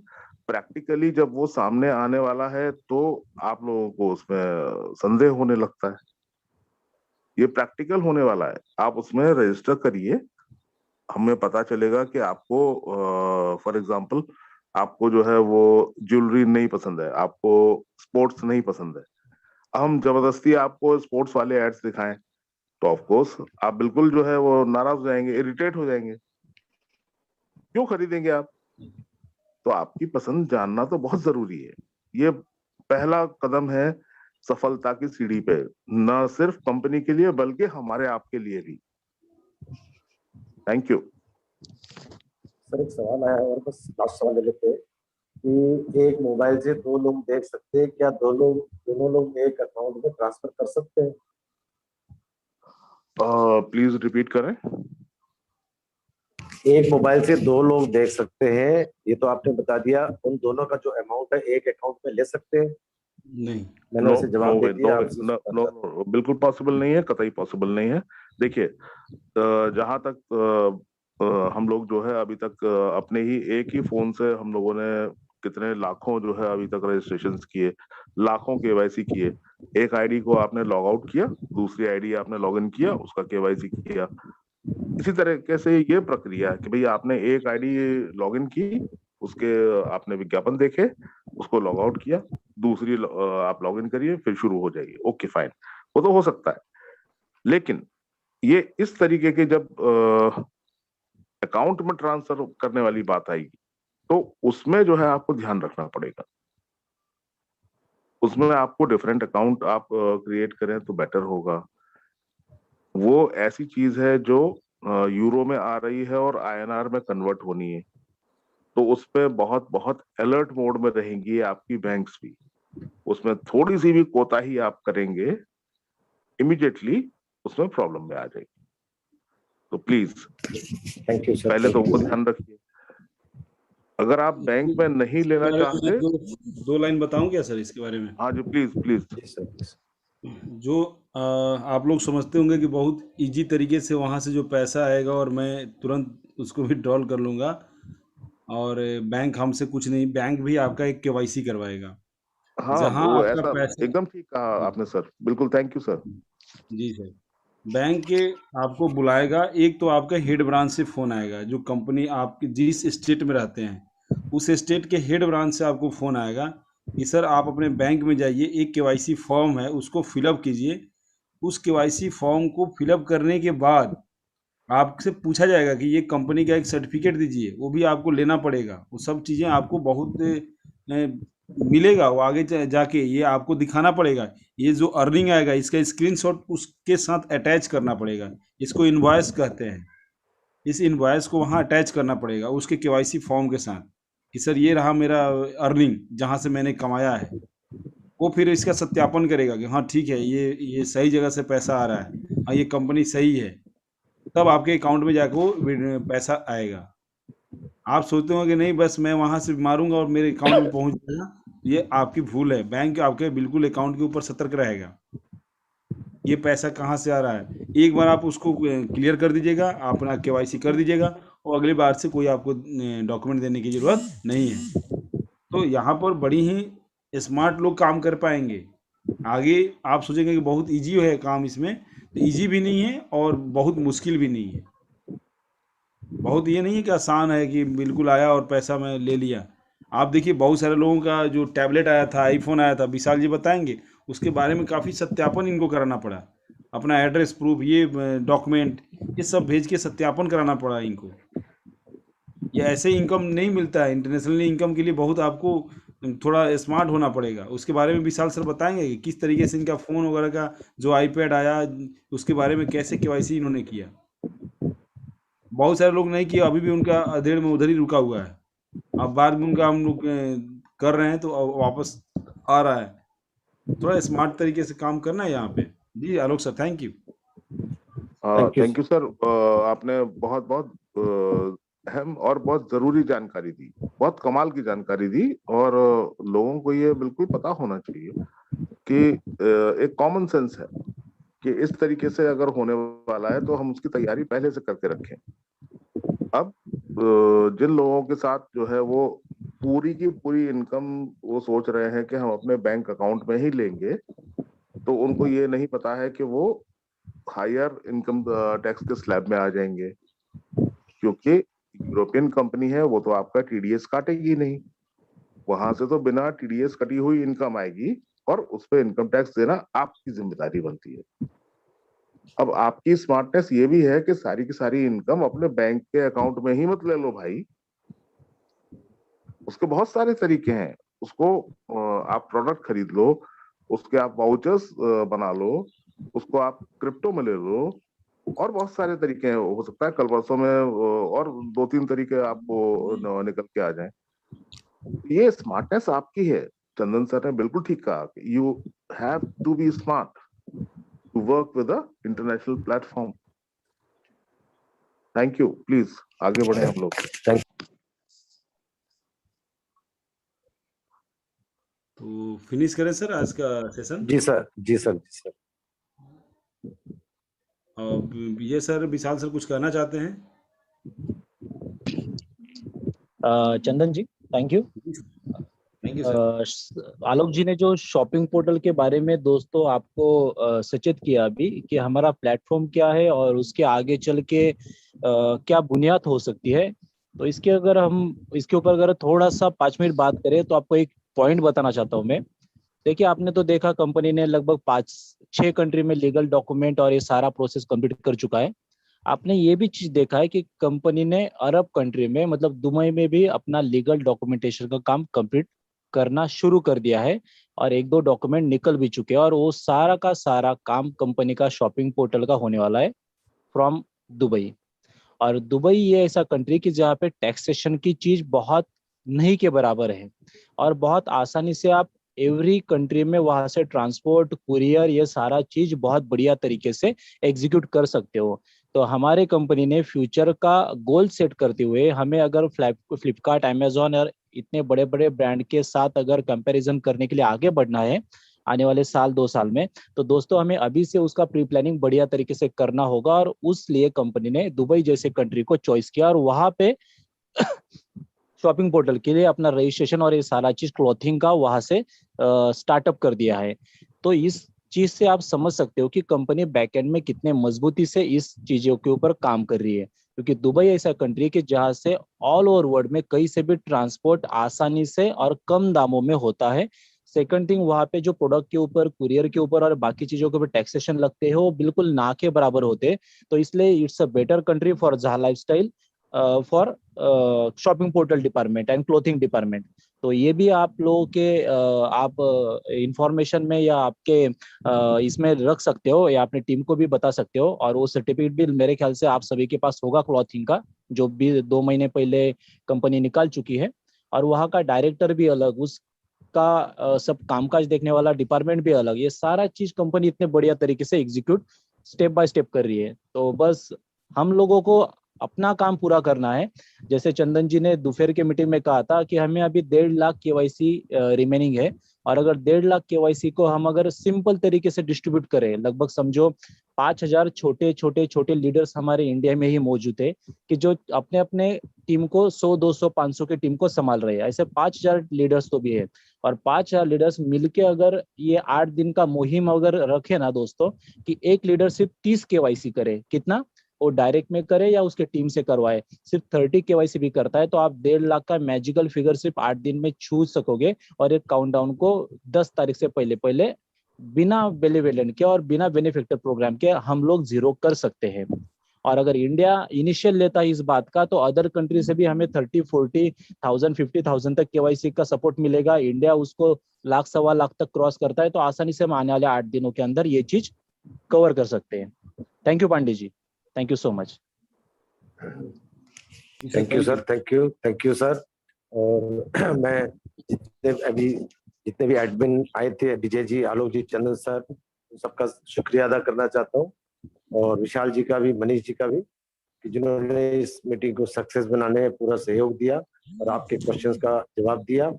प्रैक्टिकली जब वो सामने आने वाला है तो आप लोगों को उसमें संदेह होने लगता है। ये प्रैक्टिकल होने वाला है, आप उसमें रजिस्टर करिए, हमें पता चलेगा कि आपको फॉर एग्जांपल आपको जो है वो ज्वेलरी नहीं पसंद है, आपको स्पोर्ट्स नहीं पसंद है, हम जबरदस्ती आपको स्पोर्ट्स वाले एड्स दिखाएं तो ऑफ कोर्स आप बिल्कुल जो है वो नाराज हो जाएंगे, इरिटेट हो जाएंगे। क्यों खरीदेंगे आप? तो आपकी पसंद जानना तो बहुत जरूरी है। ये पहला कदम है सफलता की सीढ़ी पे, न सिर्फ कंपनी के लिए बल्कि हमारे आपके लिए भी। Thank you. सर एक सवाल आया है और बस लास्ट सवाल ले लेते हैं कि एक मोबाइल से 2 लोग देख सकते हैं क्या? दोनों लोग एक अकाउंट में ट्रांसफर कर सकते हैं? प्लीज रिपीट करें। एक मोबाइल से 2 लोग देख सकते हैं, ये तो आपने बता दिया। उन दोनों का जो अमाउंट है एक अकाउंट में ले सकते हैं? नहीं। मैंने नो वैसे नो जवाब दे वे दिया नो वे आपसे। नो नो नो, बिल्कुल पॉसिबल नहीं है, कतई पॉसिबल नहीं है। देखिए, जहां तक हम लोग जो है अभी तक अपने ही एक ही फोन से हम लोगों ने कितने लाखों जो है अभी तक रजिस्ट्रेशन किए, लाखों केवाईसी किए। एक आईडी को आपने लॉग आउट किया, दूसरी आईडी आपने लॉग इन किया, उसका केवाईसी किया। इसी तरीके से ये प्रक्रिया है कि भाई आपने एक आईडी लॉग इन की, उसके आपने विज्ञापन देखे, उसको लॉग आउट किया, दूसरी आप लॉग इन करिए, फिर शुरू हो जाइए। ओके फाइन, वो तो हो सकता है। लेकिन ये इस तरीके के जब अकाउंट में ट्रांसफर करने वाली बात आएगी तो उसमें जो है आपको ध्यान रखना पड़ेगा। उसमें आपको डिफरेंट अकाउंट आप क्रिएट करें तो बेटर होगा। वो ऐसी चीज है जो यूरो में आ रही है और आईएनआर में कन्वर्ट होनी है, तो उस पे बहुत बहुत अलर्ट मोड में रहेंगी आपकी बैंक्स भी। उसमें थोड़ी सी भी कोताही आप करेंगे, इमीडिएटली उसमें प्रॉब्लम में आ जाएगी। तो प्लीज थैंक यू सर। पहले तो वो ध्यान रखिए। अगर आप बैंक में नहीं लेना बारे में चाहते, दो लाइन बताऊं क्या सर इसके बारे में? हाँ जी प्लीज प्लीज। जी सर, प्लीज। जो आप लोग समझते होंगे कि बहुत इजी तरीके से वहाँ से जो पैसा आएगा और मैं तुरंत उसको विड्रॉल कर लूँगा, और बैंक हमसे कुछ नहीं, बैंक भी आपका एक केवाईसी करवाएगा हाँ, जहाँ वो आपका ऐसा पैसा। एकदम ठीक कहा जी आपने सर, बिल्कुल, थैंक यू सर। जी सर। बैंक के आपको बुलाएगा, एक तो आपका हेड ब्रांच से फ़ोन आएगा, जो कंपनी आपके जिस स्टेट में रहते हैं उस स्टेट के हेड ब्रांच से आपको फ़ोन आएगा कि सर आप अपने बैंक में जाइए, एक केवाईसी फॉर्म है उसको फिलअप कीजिए। उस केवाईसी फॉर्म को फिलअप करने के बाद आपसे पूछा जाएगा कि ये कंपनी का एक सर्टिफिकेट दीजिए, वो भी आपको लेना पड़ेगा। वो सब चीज़ें आपको बहुत मिलेगा, वो आगे जाके ये आपको दिखाना पड़ेगा। ये जो अर्निंग आएगा इसका स्क्रीनशॉट उसके साथ अटैच करना पड़ेगा। इसको इनवॉइस कहते हैं। इस इनवॉइस को वहाँ अटैच करना पड़ेगा उसके केवाईसी फॉर्म के साथ कि सर ये रहा मेरा अर्निंग जहाँ से मैंने कमाया है। वो फिर इसका सत्यापन करेगा कि हाँ ठीक है, ये सही जगह से पैसा आ रहा है, हाँ ये कंपनी सही है, तब आपके अकाउंट में जाके वो पैसा आएगा। आप सोचते हो कि नहीं बस मैं वहां से मारूंगा और मेरे अकाउंट में पहुंच जाएगा, ये आपकी भूल है। बैंक आपके बिल्कुल अकाउंट के ऊपर सतर्क रहेगा, ये पैसा कहाँ से आ रहा है। एक बार आप उसको क्लियर कर दीजिएगा, अपना केवाईसी कर दीजिएगा, और अगली बार से कोई आपको डॉक्यूमेंट देने की जरूरत नहीं है। तो यहाँ पर बड़ी ही स्मार्ट लोग काम कर पाएंगे। आगे आप सोचेंगे कि बहुत इजी है काम, इसमें तो इजी भी नहीं है और बहुत मुश्किल भी नहीं है। बहुत ये नहीं है कि आसान है कि बिल्कुल आया और पैसा मैं ले लिया। आप देखिए बहुत सारे लोगों का जो टैबलेट आया था, आईफोन आया था, विशाल जी बताएंगे, उसके बारे में काफ़ी सत्यापन इनको कराना पड़ा। अपना एड्रेस प्रूफ, ये डॉक्यूमेंट, ये सब भेज के सत्यापन कराना पड़ा इनको। ये ऐसे इनकम नहीं मिलता है। इंटरनेशनल इनकम के लिए बहुत आपको थोड़ा स्मार्ट होना पड़ेगा। उसके बारे में विशाल सर बताएंगे कि किस तरीके से इनका फ़ोन वगैरह का जो आईपैड आया, उसके बारे में कैसे केवाईसी इन्होंने किया। बहुत सारे लोग नहीं किया, अभी भी उनका अधेड़ में उधर ही रुका हुआ है। अब बाद में उनका हम लोग कर रहे हैं तो अब वापस आ रहा है। थोड़ा स्मार्ट तरीके से काम करना है यहाँ पे। जी Alok sir, thank you. Thank you. Thank you sir. आपने बहुत बहुत अहम और बहुत जरूरी जानकारी दी, बहुत कमाल की जानकारी दी। और लोगों को ये बिल्कुल पता होना चाहिए कि एक कॉमन सेंस है कि इस तरीके से अगर होने वाला है तो हम उसकी तैयारी पहले से करके रखें। अब जिन लोगों के साथ जो है वो पूरी की पूरी इनकम वो सोच रहे हैं कि हम अपने बैंक अकाउंट में ही लेंगे, तो उनको ये नहीं पता है कि वो हायर इनकम टैक्स के स्लैब में आ जाएंगे, क्योंकि यूरोपियन कंपनी है, वो तो आपका टीडीएस काटेगी नहीं। वहां से तो बिना टीडीएस कटी हुई इनकम आएगी और उस पर इनकम टैक्स देना आपकी जिम्मेदारी बनती है। अब आपकी स्मार्टनेस ये भी है कि सारी की सारी इनकम अपने बैंक के अकाउंट में ही मत ले लो भाई। उसके बहुत सारे तरीके हैं। उसको आप प्रोडक्ट खरीद लो, उसके आप वाउचर्स बना लो, उसको आप क्रिप्टो में ले लो, और बहुत सारे तरीके हैं। हो सकता है कल परसों में और 2-3 तरीके आपको निकल के आ जाएं। ये स्मार्टनेस आपकी है। चंदन सर ने बिल्कुल ठीक कहा, you have to be smart. to work with a international platform. Thank you. Please आगे बढ़े हम लोग. तो फिनिश करें सर आज का सेशन. जी सर, जी सर, जी सर. ये सर विशाल सर कुछ कहना चाहते हैं? Chandan ji, thank you. Thank you sir. Alok ji ने जो शॉपिंग पोर्टल के बारे में दोस्तों आपको सचेत किया अभी कि हमारा प्लेटफॉर्म क्या है और उसके आगे चल के क्या बुनियाद हो सकती है, तो इसके ऊपर अगर थोड़ा सा 5 मिनट बात करें तो आपको एक पॉइंट बताना चाहता हूँ मैं. देखिए, आपने तो देखा कंपनी ने लगभग 5-6 कंट्री में लीगल डॉक्यूमेंट और ये सारा प्रोसेस कंप्लीट कर चुका है. आपने ये भी चीज देखा है कि कंपनी ने अरब कंट्री में मतलब दुबई में भी अपना लीगल डॉक्यूमेंटेशन का काम कंप्लीट करना शुरू कर दिया है और 1-2 डॉक्यूमेंट निकल भी चुके हैं और वो सारा का सारा काम कंपनी का शॉपिंग पोर्टल का होने वाला है फ्रॉम दुबई. और दुबई ये ऐसा कंट्री की जहाँ पे टैक्सेशन की चीज बहुत नहीं के बराबर है और बहुत आसानी से आप एवरी कंट्री में वहां से ट्रांसपोर्ट, कुरियर, ये सारा चीज बहुत बढ़िया तरीके से एग्जीक्यूट कर सकते हो. तो हमारे कंपनी ने फ्यूचर का गोल सेट करते हुए हमें अगर फ्लिपकार्ट, अमेजोन और इतने बड़े बड़े ब्रांड के साथ अगर कंपैरिजन करने के लिए आगे बढ़ना है आने वाले 1-2 साल में, तो दोस्तों हमें अभी से उसका प्री प्लानिंग बढ़िया तरीके से करना होगा और उस लिए कंपनी ने दुबई जैसे कंट्री को चॉइस किया और वहां पे शॉपिंग पोर्टल के लिए अपना रजिस्ट्रेशन और ये सारा चीज क्लॉथिंग का वहां से स्टार्टअप कर दिया है. तो इस चीज से आप समझ सकते हो कि कंपनी बैकएंड में कितने मजबूती से इस चीजों के ऊपर काम कर रही है, क्योंकि दुबई ऐसा कंट्री है जहां से ऑल ओवर वर्ल्ड में कहीं से भी ट्रांसपोर्ट आसानी से और कम दामों में होता है. सेकंड थिंग, वहां पे जो प्रोडक्ट के ऊपर, कुरियर के ऊपर और बाकी चीजों के ऊपर टैक्सेशन लगते हैं वो बिल्कुल ना के बराबर होते हैं. तो इसलिए it's a better country for जहा lifestyle for shopping portal department and clothing department. तो ये भी आप लोगों के आप इंफॉर्मेशन में या आपके इसमें रख सकते हो या अपनी टीम को भी बता सकते हो. और वो सर्टिफिकेट भी मेरे ख्याल से आप सभी के पास होगा क्लॉथिंग का, जो भी 2 महीने पहले कंपनी निकाल चुकी है. और वहाँ का डायरेक्टर भी अलग, उसका सब कामकाज देखने वाला डिपार्टमेंट भी अलग. ये सारा चीज कंपनी इतने बढ़िया तरीके से एग्जीक्यूट स्टेप बाय स्टेप कर रही है. तो बस हम लोगों को अपना काम पूरा करना है. जैसे चंदन जी ने दोपहर के मीटिंग में कहा था कि हमें अभी 1.5 लाख केवाईसी रिमेनिंग है और अगर 1.5 लाख केवाईसी को हम अगर सिंपल तरीके से डिस्ट्रीब्यूट करें, लगभग समझो 5,000 छोटे लीडर्स हमारे इंडिया में ही मौजूद है कि जो अपने अपने टीम को 100, 200, 500 की टीम को संभाल रहे हैं. ऐसे 5,000 लीडर्स तो भी है और 5,000 लीडर्स मिलके अगर ये 8 दिन का मुहिम अगर रखे ना दोस्तों, कि एक लीडर सिर्फ 30 केवाईसी करे, कितना वो डायरेक्ट में करे या उसके टीम से करवाए, सिर्फ 30 केवाईसी भी करता है तो आप 1.5 लाख का मैजिकल फिगर सिर्फ 8 दिन में छू सकोगे. और एक काउंटडाउन को 10 तारीख से पहले बिना बेनिफिट के और बिना बेनिफिक्टर प्रोग्राम के हम लोग 0 कर सकते हैं. और अगर इंडिया इनिशियल लेता है इस बात का तो अदर कंट्री से भी हमें 30-40,000 50,000 तक केवाईसी का सपोर्ट मिलेगा. इंडिया उसको 1-1.25 लाख तक क्रॉस करता है तो आसानी से हम आने वाले 8 दिनों के अंदर ये चीज कवर कर सकते हैं. Thank you Pandey ji, thank you so much. Thank you sir, thank you sir. और मैं जितने भी एडमिन आए थे, विजय जी, आलोक जी, चंदन सर, सबका शुक्रिया अदा करना चाहता हूँ. और विशाल जी का भी, मनीष जी का भी, कि जिन्होंने इस मीटिंग को सक्सेस बनाने में पूरा सहयोग दिया और आपके क्वेश्चंस का जवाब दिया.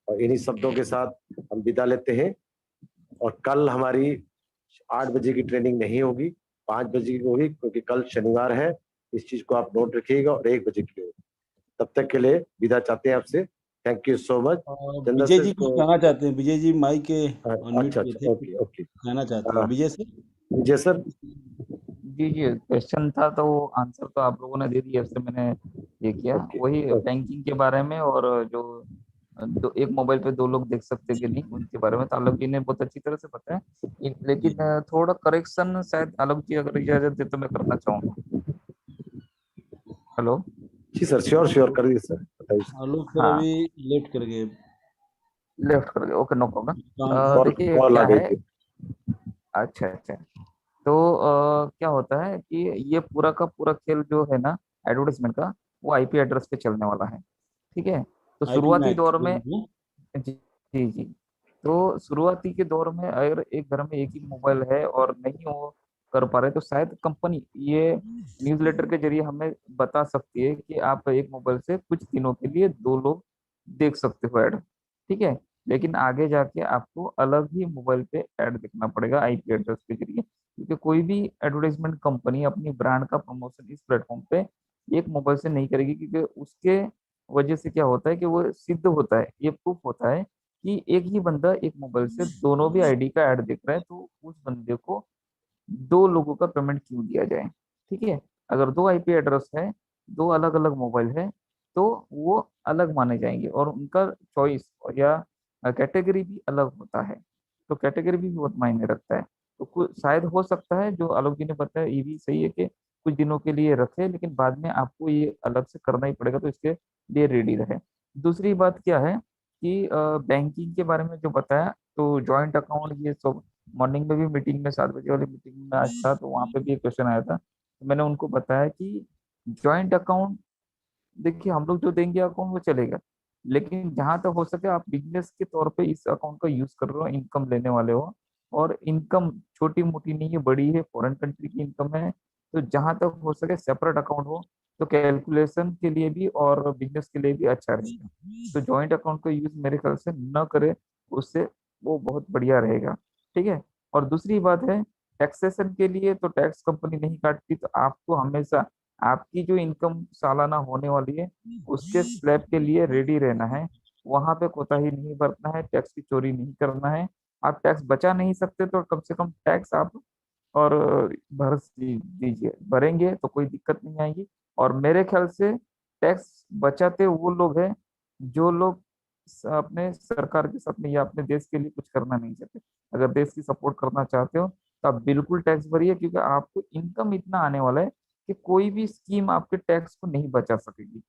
और इन्हीं शब्दों के साथ हम विदा लेते हैं. और कल हमारी 8 बजे की ट्रेनिंग नहीं होगी, 5 बजे की होगी, क्योंकि कल शनिवार है. इस चीज को आप नोट रखिएगा. और 1 बजे की होगी. तब तक के लिए विदा चाहते हैं आपसे. Thank you so much. Vijay ji कुछ कहना चाहते हैं? विजय जी माइक के अच्छा, ओके ओके, कहना चाहते हैं विजय सर? विजय सर. जी क्वेश्चन था तो आंसर तो आप लोगों ने दे दिया, इससे मैंने ये किया. वही बैंकिंग के बारे में और जो एक मोबाइल पे 2 लोग देख सकते कि नहीं, उनके बारे में तो आलोक जी ने बहुत अच्छी तरह से बताया. लेकिन थोड़ा करेक्शन शायद आलोक जी अगर इजाजत दे तो मैं करना चाहूंगा. हेलो. जी सर, श्योर कर दीजिए सर, बताइए. आलोक सर अभी लेफ्ट कर गए. Okay, no problem. देखिए कॉल आ क्या गई है. थी. अच्छा. तो क्या होता है कि ये पूरा का पूरा खेल जो है ना एडवर्टाइजमेंट का, वो आईपी एड्रेस पे चलने वाला है. ठीक है. तो शुरुआती दौर में जी. तो शुरुआती के दौर में अगर एक घर में एक ही मोबाइल है और नहीं वो कर पा रहे, तो शायद कंपनी ये न्यूज़लेटर के जरिए हमें बता सकती है कि आप एक मोबाइल से कुछ दिनों के लिए 2 लोग देख सकते हो ऐड, ठीक है। लेकिन आगे जाके आपको अलग ही मोबाइल पे ऐड देखना पड़ेगा आईपी एड्रेस के जरिए, क्योंकि कोई भी एडवर्टाइजमेंट कंपनी अपनी ब्रांड का प्रमोशन इस प्लेटफॉर्म पे एक मोबाइल से नहीं करेगी, क्योंकि उसके वजह से क्या होता है कि वो सिद्ध होता है, ये प्रूफ होता है कि एक ही बंदा एक मोबाइल से दोनों भी आईडी का ऐड देख रहा है, तो उस बंदे को 2 लोगों का पेमेंट क्यों दिया जाए, ठीक है। अगर 2 आईपी एड्रेस है, 2 अलग अलग मोबाइल है, तो वो अलग माने जाएंगे और उनका चॉइस या कैटेगरी भी अलग होता है, तो कैटेगरी भी बहुत मायने रखता है। तो शायद हो सकता है जो आलोक जी ने बताया ये भी सही है कि कुछ दिनों के लिए रखे, लेकिन बाद में आपको ये अलग से करना ही पड़ेगा, तो इसके लिए रेडी रहे। दूसरी बात क्या है कि बैंकिंग के बारे में जो बताया, तो जॉइंट अकाउंट ये सब मॉर्निंग में भी मीटिंग में 7 बजे वाली मीटिंग में आज था, तो वहाँ पे भी एक क्वेश्चन आया था, तो मैंने उनको बताया कि जॉइंट अकाउंट, देखिए हम लोग जो देंगे अकाउंट वो चलेगा, लेकिन जहां तक हो सके आप बिजनेस के तौर पे इस अकाउंट का यूज कर रहे हो, इनकम लेने वाले हो, और इनकम छोटी मोटी नहीं है, बड़ी है, फॉरेन कंट्री की इनकम है, तो जहां तक हो सके सेपरेट अकाउंट हो, तो कैलकुलेशन के लिए भी और बिजनेस के लिए भी अच्छा रहेगा। तो जॉइंट अकाउंट का यूज मेरे ख्याल से न करे, उससे वो बहुत बढ़िया रहेगा, ठीक है। और दूसरी बात है, टैक्सेशन के लिए तो टैक्स कंपनी नहीं काटती, तो आपको हमेशा आपकी जो इनकम सालाना होने वाली है उसके स्लैब के लिए रेडी रहना है, वहां पे कोताही नहीं बरतना है, टैक्स की चोरी नहीं करना है। आप टैक्स बचा नहीं सकते तो कम से कम टैक्स आप और दीजिए, भरेंगे तो कोई दिक्कत नहीं आएगी। और मेरे ख्याल से टैक्स बचाते वो लोग हैं जो लोग अपने सरकार के साथ में या अपने देश के लिए कुछ करना नहीं चाहते। अगर देश की सपोर्ट करना चाहते हो तो आप बिल्कुल टैक्स भरिए, क्योंकि आपको इनकम इतना आने वाला है कि कोई भी स्कीम आपके टैक्स को नहीं बचा सकेगी,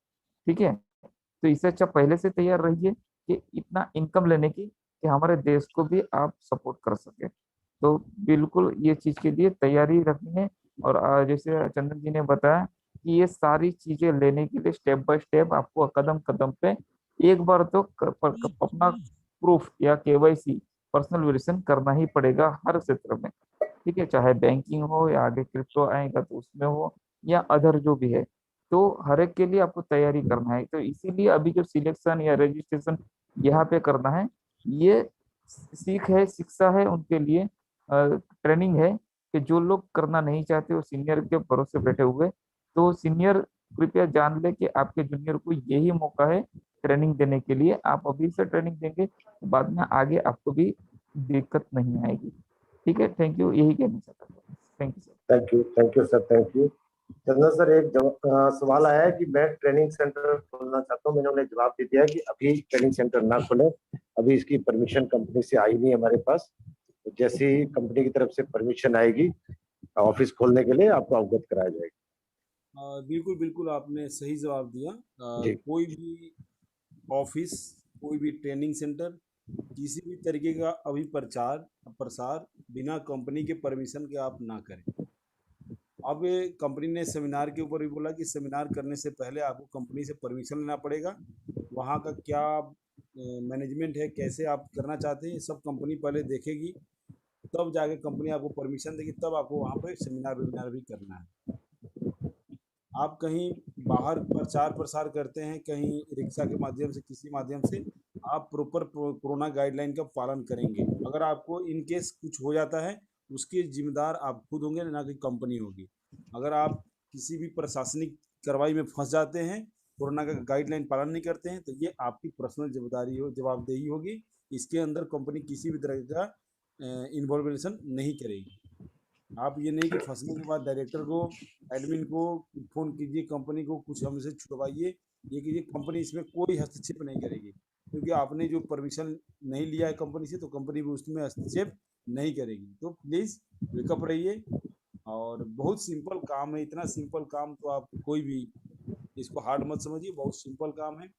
ठीक है। तो इससे अच्छा पहले से तैयार रहिए कि इतना इनकम लेने की कि हमारे देश को भी आप सपोर्ट कर सके। तो बिल्कुल ये चीज के लिए तैयारी रखनी है। और जैसे चंदन जी ने बताया कि ये सारी चीजें लेने के लिए स्टेप बाय स्टेप आपको कदम कदम पे एक बार तो अपना प्रूफ या केवाईसी पर्सनल वेरिफिकेशन करना ही पड़ेगा हर क्षेत्र में, ठीक है। चाहे बैंकिंग हो या आगे क्रिप्टो आएगा तो उसमें हो, या अदर जो भी है, तो हर एक के लिए आपको तैयारी करना है। तो इसीलिए अभी जो सिलेक्शन या रजिस्ट्रेशन यहाँ पे करना है, ये सीख है, शिक्षा है उनके लिए, ट्रेनिंग है कि जो लोग करना नहीं चाहते वो सीनियर के भरोसे बैठे हुए, तो सीनियर कृपया जान ले कि आपके जूनियर को यही मौका है ट्रेनिंग देने के लिए। आप अभी से ट्रेनिंग देंगे तो बाद में आगे आपको भी दिक्कत नहीं आएगी, ठीक है। थैंक यू, यही कहना चाहता था। Thank you sir. Thank you sir, thank you. Chandan sir, एक सवाल आया है कि मैं ट्रेनिंग सेंटर खोलना चाहता हूँ। मैंने उन्हें जवाब दे दिया है कि अभी ट्रेनिंग सेंटर ना खोलें, अभी इसकी परमिशन कंपनी से आई नहीं हमारे पास। तो जैसे ही कंपनी की तरफ से परमिशन आएगी ऑफिस खोलने के लिए आपको अवगत कराया जाएगा। बिल्कुल बिल्कुल, आपने सही जवाब दिया। जी। कोई भी ऑफिस, कोई भी ट्रेनिंग सेंटर, किसी भी तरीके का अभी प्रचार प्रसार बिना कंपनी के परमिशन के आप ना करें। अब कंपनी ने सेमिनार के ऊपर भी बोला कि सेमिनार करने से पहले आपको कंपनी से परमिशन लेना पड़ेगा। वहाँ का क्या मैनेजमेंट है, कैसे आप करना चाहते हैं, सब कंपनी पहले देखेगी, तब जाके कंपनी आपको परमिशन देगी, तब आपको वहाँ पे सेमिनार वेमिनार भी करना है। आप कहीं बाहर प्रचार प्रसार करते हैं, कहीं रिक्शा के माध्यम से, किसी माध्यम से, आप प्रॉपर कोरोना गाइडलाइन का पालन करेंगे। अगर आपको इन केस कुछ हो जाता है, उसके जिम्मेदार आप खुद होंगे, ना कि कंपनी होगी। अगर आप किसी भी प्रशासनिक कार्रवाई में फंस जाते हैं, कोरोना का गाइडलाइन पालन नहीं करते हैं, तो ये आपकी पर्सनल जिम्मेदारी हो, जवाबदेही होगी। इसके अंदर कंपनी किसी भी तरह का इन्वॉल्वेशन नहीं करेगी। आप ये नहीं कि फंसने के बाद डायरेक्टर को, एडमिन को फोन कीजिए, कंपनी को कुछ हमसे छुड़वाइए, ये कीजिए, कंपनी इसमें कोई हस्तक्षेप नहीं करेगी, क्योंकि आपने जो परमिशन नहीं लिया है कंपनी से, तो कंपनी भी उसमें हस्तक्षेप नहीं करेगी। तो प्लीज़ वेकअप रहिए। और बहुत सिंपल काम है, इतना सिंपल काम तो आप कोई भी इसको हार्ड मत समझिए, बहुत सिंपल काम है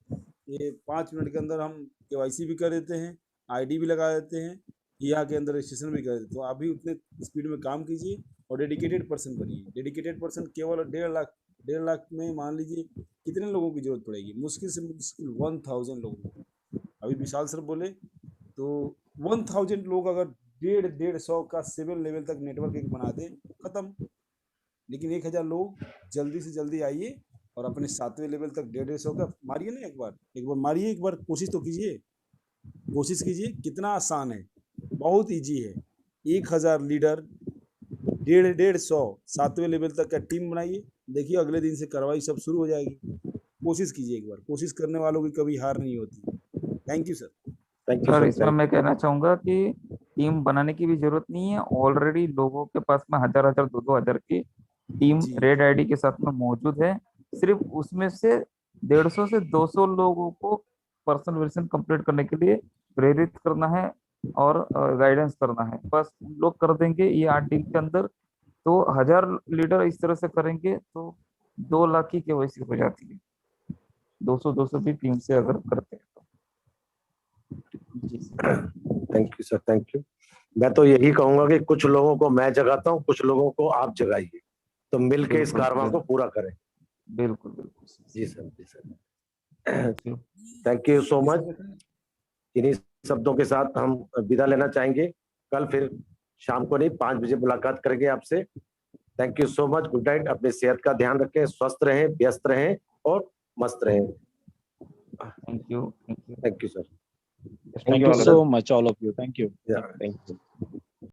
ये। 5 मिनट के अंदर हम केवाईसी भी कर देते हैं, आईडी भी लगा देते हैं, यहाँ के अंदर रजिस्ट्रेशन भी कर देते हैं। तो आप भी उतने स्पीड में काम कीजिए और डेडिकेटेड पर्सन बनिए। डेडिकेटेड पर्सन केवल 1.5 लाख में मान लीजिए कितने लोगों की जरूरत पड़ेगी, मुश्किल से मुश्किल 1000 लोगों को। अभी विशाल सर बोले तो 1000 लोग अगर 150 का 7 लेवल तक नेटवर्क एक बना दे, खत्म। लेकिन 1000 लोग जल्दी से जल्दी आइए और अपने 7वें लेवल तक 150 का मारिए ना, एक बार मारिए, एक बार कोशिश तो कीजिए, कोशिश कीजिए। कितना आसान है, बहुत इजी है। 1000 लीडर, 150 7वें लेवल तक का टीम बनाइए, देखिए अगले दिन से कार्रवाई सब शुरू हो जाएगी। कोशिश कीजिए एक बार, कोशिश करने वालों की कभी हार नहीं होती। Thank you sir. Thank you sir sir. इसमें मैं कहना चाहूंगा कि टीम बनाने की भी जरूरत नहीं है, ऑलरेडी लोगों के पास में 1000 दो हजार की टीम जी रेड आईडी के साथ में मौजूद है। सिर्फ उसमें से 150 से 200 लोगों को पर्सनल वर्जन कंप्लीट करने के लिए प्रेरित करना है और गाइडेंस करना है। बस उन लोग कर देंगे ये 8 दिन के अंदर, तो 1000 लीडर इस तरह से करेंगे तो 2 लाख की केवाईसी हो जाती है, 200 भी टीम से अगर करते हैं तो। जी sir. Thank you sir, thank you. मैं तो यही कहूंगा कि कुछ लोगों को मैं जगाता हूँ, कुछ लोगों को आप जगाइए, तो मिलके इस बिल्कुल कारवां को पूरा करें। बिल्कुल बिल्कुल जी सर, जी sir. Thank you. Thank you so much. इन्हीं शब्दों के साथ हम विदा लेना चाहेंगे। कल फिर शाम को नहीं, 5 बजे मुलाकात करेंगे आपसे। Thank you so much. Good night. अपने सेहत का ध्यान रखें, स्वस्थ रहें, व्यस्त रहें और मस्त रहें। Thank you. Thank you sir. Thank you so much, all of you. Thank you. Yeah, thank you.